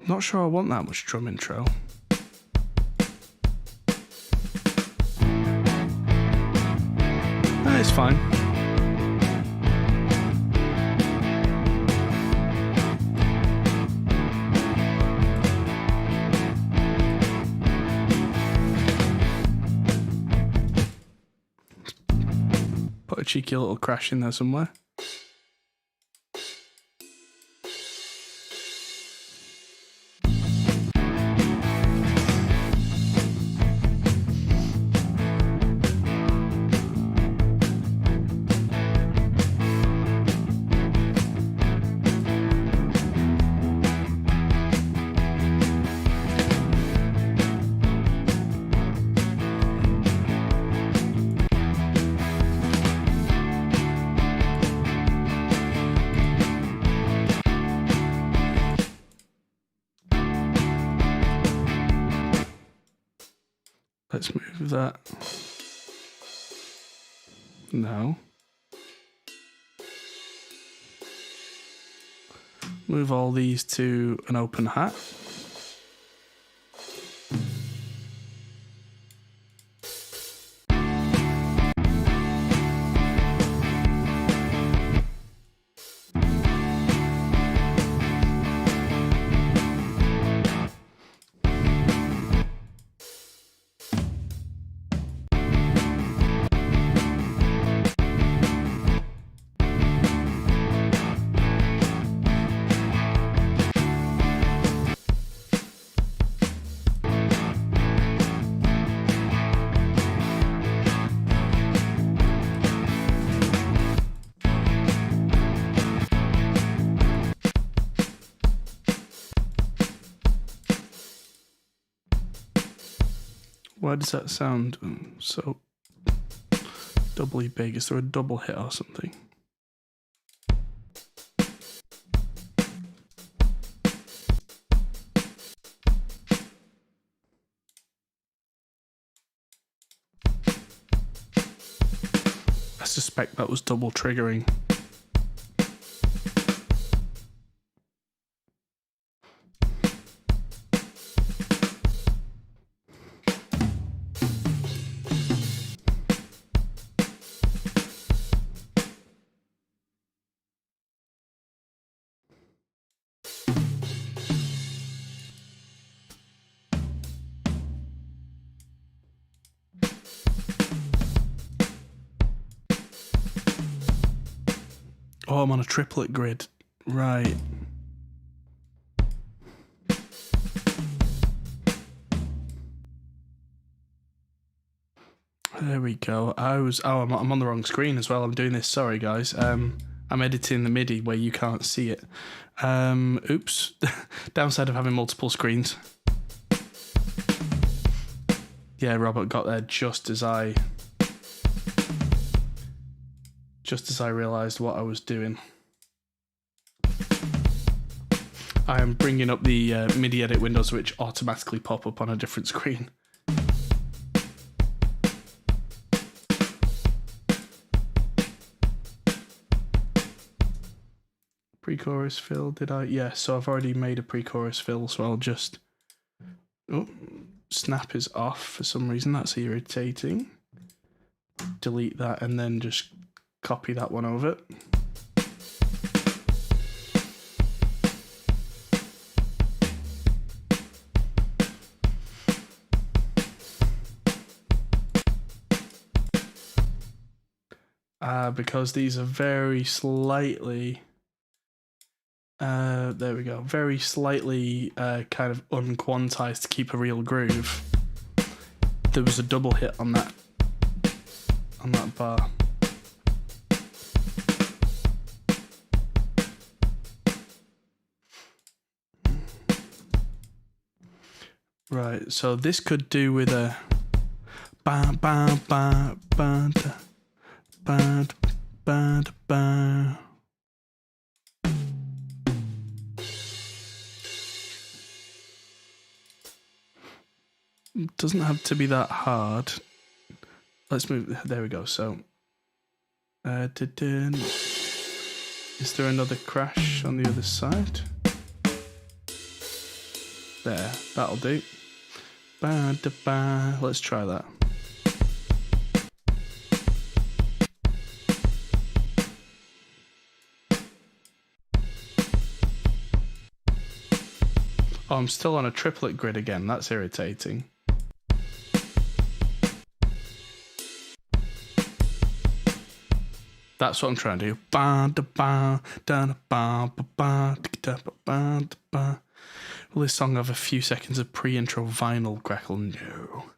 Not sure I want that much drum intro. It's fine. Put a cheeky little crash in there somewhere. Let's move that. No. Move all these to an open hat. Why does that sound so doubly big? Is there a double hit or something? I suspect that was double triggering. Oh, I'm on a triplet grid. Right. There we go. I'm on the wrong screen as well. I'm doing this. Sorry, guys. I'm editing the MIDI where you can't see it. Oops. Downside of having multiple screens. Yeah, Robert got there just as I realised what I was doing. I am bringing up the MIDI edit windows which automatically pop up on a different screen. Pre-chorus fill, did I? Yeah, so I've already made a pre-chorus fill, so I'll just... Oh, snap is off for some reason, that's irritating. Delete that and then just copy that one over. Because these are very slightly... there we go. Very slightly kind of unquantized to keep a real groove. There was a double hit on that bar. Right, so this could do with a ba ba ba ba da, ba ba da, ba. Doesn't have to be that hard. Let's move. There we go. So, is there another crash on the other side? There, that'll do. Ba da ba. Let's try that. Oh, I'm still on a triplet grid again. That's irritating. That's what I'm trying to do. Ba da ba da da ba ba ba da ba ba da ba. Will this song have a few seconds of pre-intro vinyl crackle? No.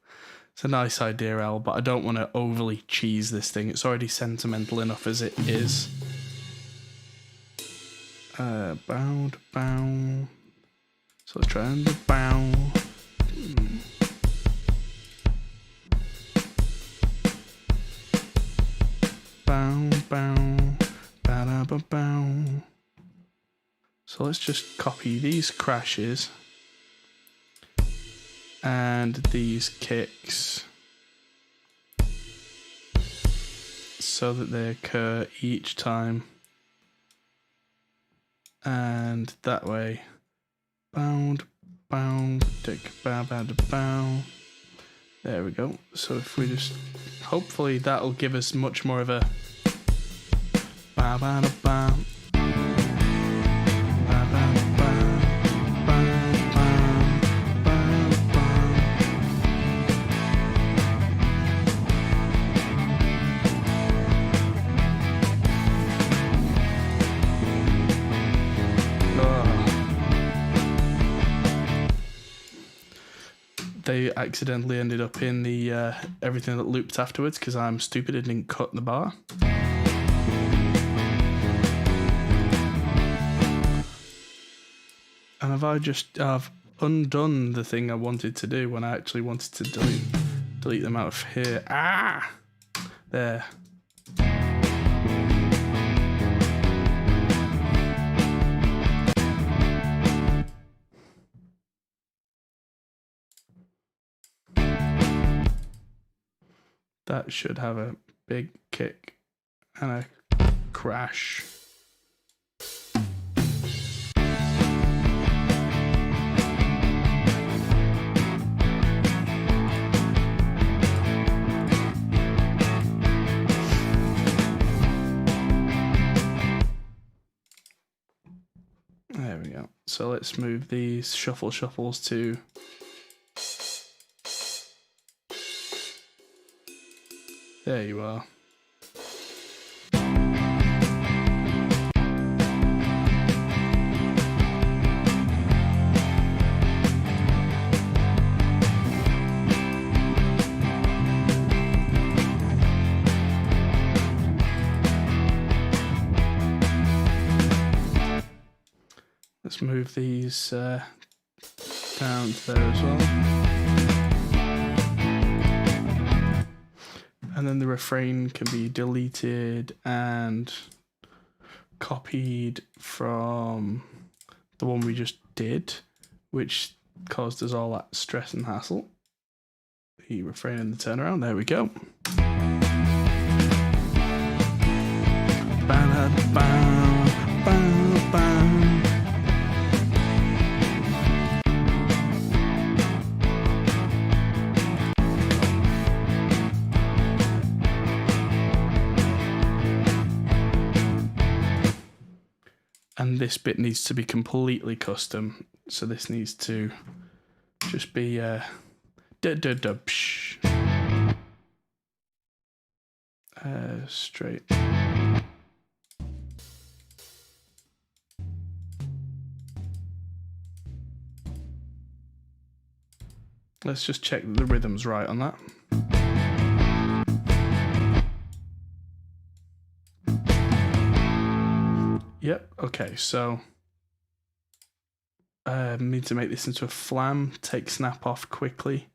It's a nice idea, Al, but I don't want to overly cheese this thing. It's already sentimental enough as it is. Bow da bow. So let's try and bow. Bow, bow, ba da ba bow. So let's just copy these crashes and these kicks so that they occur each time. And that way, bow, bow, tick, bow, bow, bow. There we go. So if we just, hopefully that'll give us much more of a ba ba da ba. They accidentally ended up in the everything that looped afterwards because I'm stupid and didn't cut the bar. And I've undone the thing I wanted to do when I actually wanted to delete them out of here. Ah! There. That should have a big kick and a crash. There we go. So let's move these shuffles to there you are. Let's move these down to there as well. And then the refrain can be deleted and copied from the one we just did, which caused us all that stress and hassle. The refrain and the turnaround, there we go. And this bit needs to be completely custom. So this needs to just be straight. Let's just check that the rhythm's right on that. Yep, okay, so need to make this into a flam, take snap off quickly,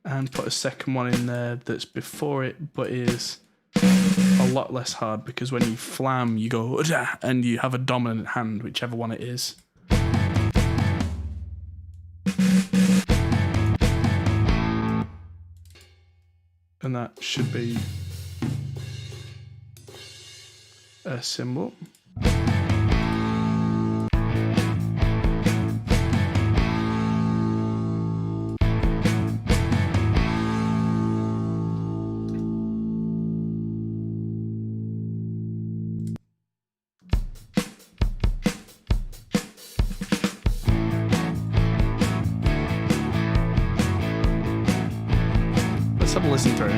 and put a second one in there that's before it, but is a lot less hard, because when you flam, you go, and you have a dominant hand, whichever one it is. And that should be a cymbal. Let's have a listen through.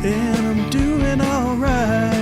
And I'm doing alright.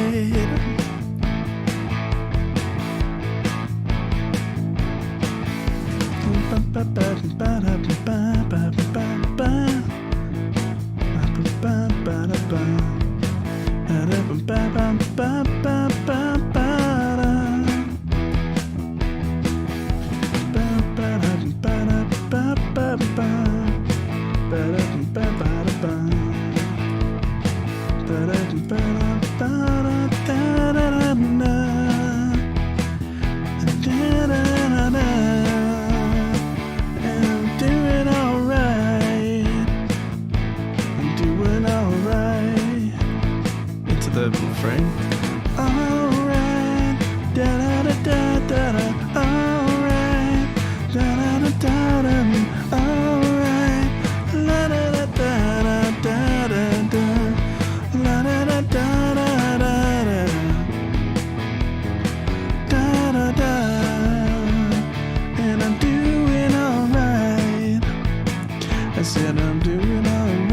The refrain. Alright, da da da da da da. Alright, da da da da da. Alright, la da da da da da da. La da da da da da da da da. And I'm doing alright. I said I'm doing alright.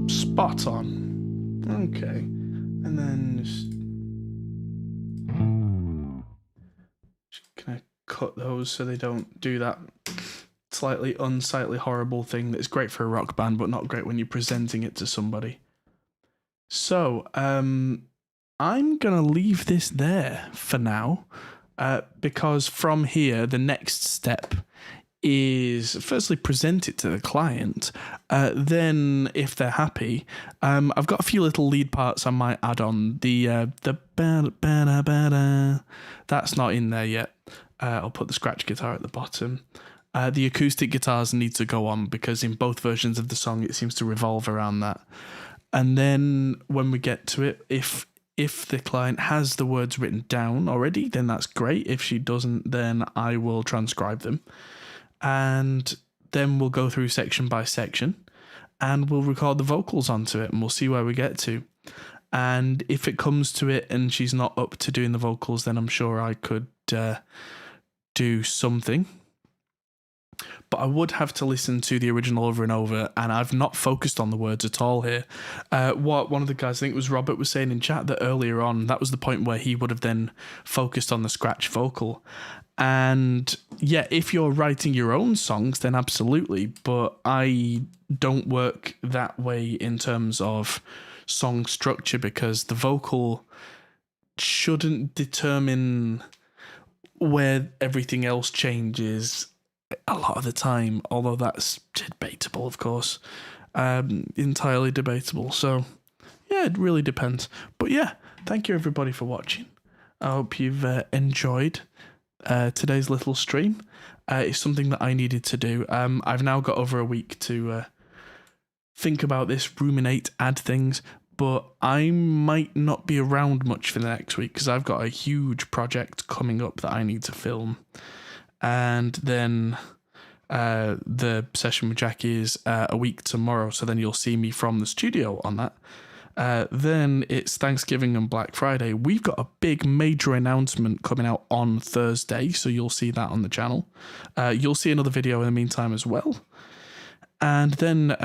Spot on. Okay. And then just cut those so they don't do that slightly unsightly, horrible thing that's great for a rock band, but not great when you're presenting it to somebody. So, I'm going to leave this there for now, because from here, the next step is firstly present it to the client. Then, if they're happy, I've got a few little lead parts I might add on. The that's not in there yet. I'll put the scratch guitar at the bottom. The acoustic guitars need to go on because in both versions of the song it seems to revolve around that. And then when we get to it, if the client has the words written down already, then that's great. If she doesn't, then I will transcribe them. And then we'll go through section by section and we'll record the vocals onto it and we'll see where we get to. And if it comes to it and she's not up to doing the vocals, then I'm sure I could do something. But I would have to listen to the original over and over, and I've not focused on the words at all here. What one of the guys, I think it was Robert, was saying in chat that earlier on, that was the point where he would have then focused on the scratch vocal. And yeah, if you're writing your own songs, then absolutely. But I don't work that way in terms of song structure because the vocal shouldn't determine where everything else changes a lot of the time, although that's debatable, of course. Entirely debatable. So yeah, it really depends. But yeah, thank you everybody for watching. I hope you've enjoyed today's little stream. It's something that I needed to do. I've now got over a week to think about this, ruminate, add things, but I might not be around much for the next week because I've got a huge project coming up that I need to film. And then the session with Jackie is a week tomorrow, so then you'll see me from the studio on that. Then it's Thanksgiving and Black Friday. We've got a big major announcement coming out on Thursday, so you'll see that on the channel. You'll see another video in the meantime as well. And then,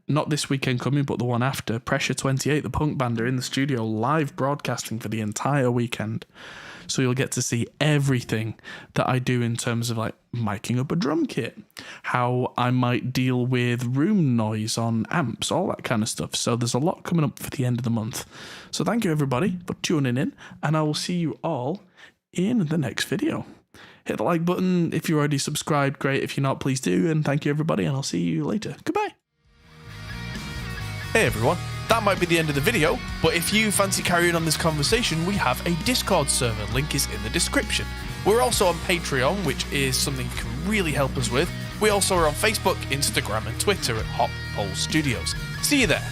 not this weekend coming, but the one after, Pressure 28, the punk band, are in the studio live broadcasting for the entire weekend. So you'll get to see everything that I do in terms of like miking up a drum kit, how I might deal with room noise on amps, all that kind of stuff. So there's a lot coming up for the end of the month. So thank you everybody for tuning in, and I will see you all in the next video. Hit the like button if you're already subscribed, great. If you're not, please do, and thank you everybody, and I'll see you later. Goodbye. Hey everyone, that might be the end of the video, but if you fancy carrying on this conversation, we have a Discord server, link is in the description. We're also on Patreon, which is something you can really help us with. We also are on Facebook, Instagram and Twitter at Hot Pole Studios. See you there.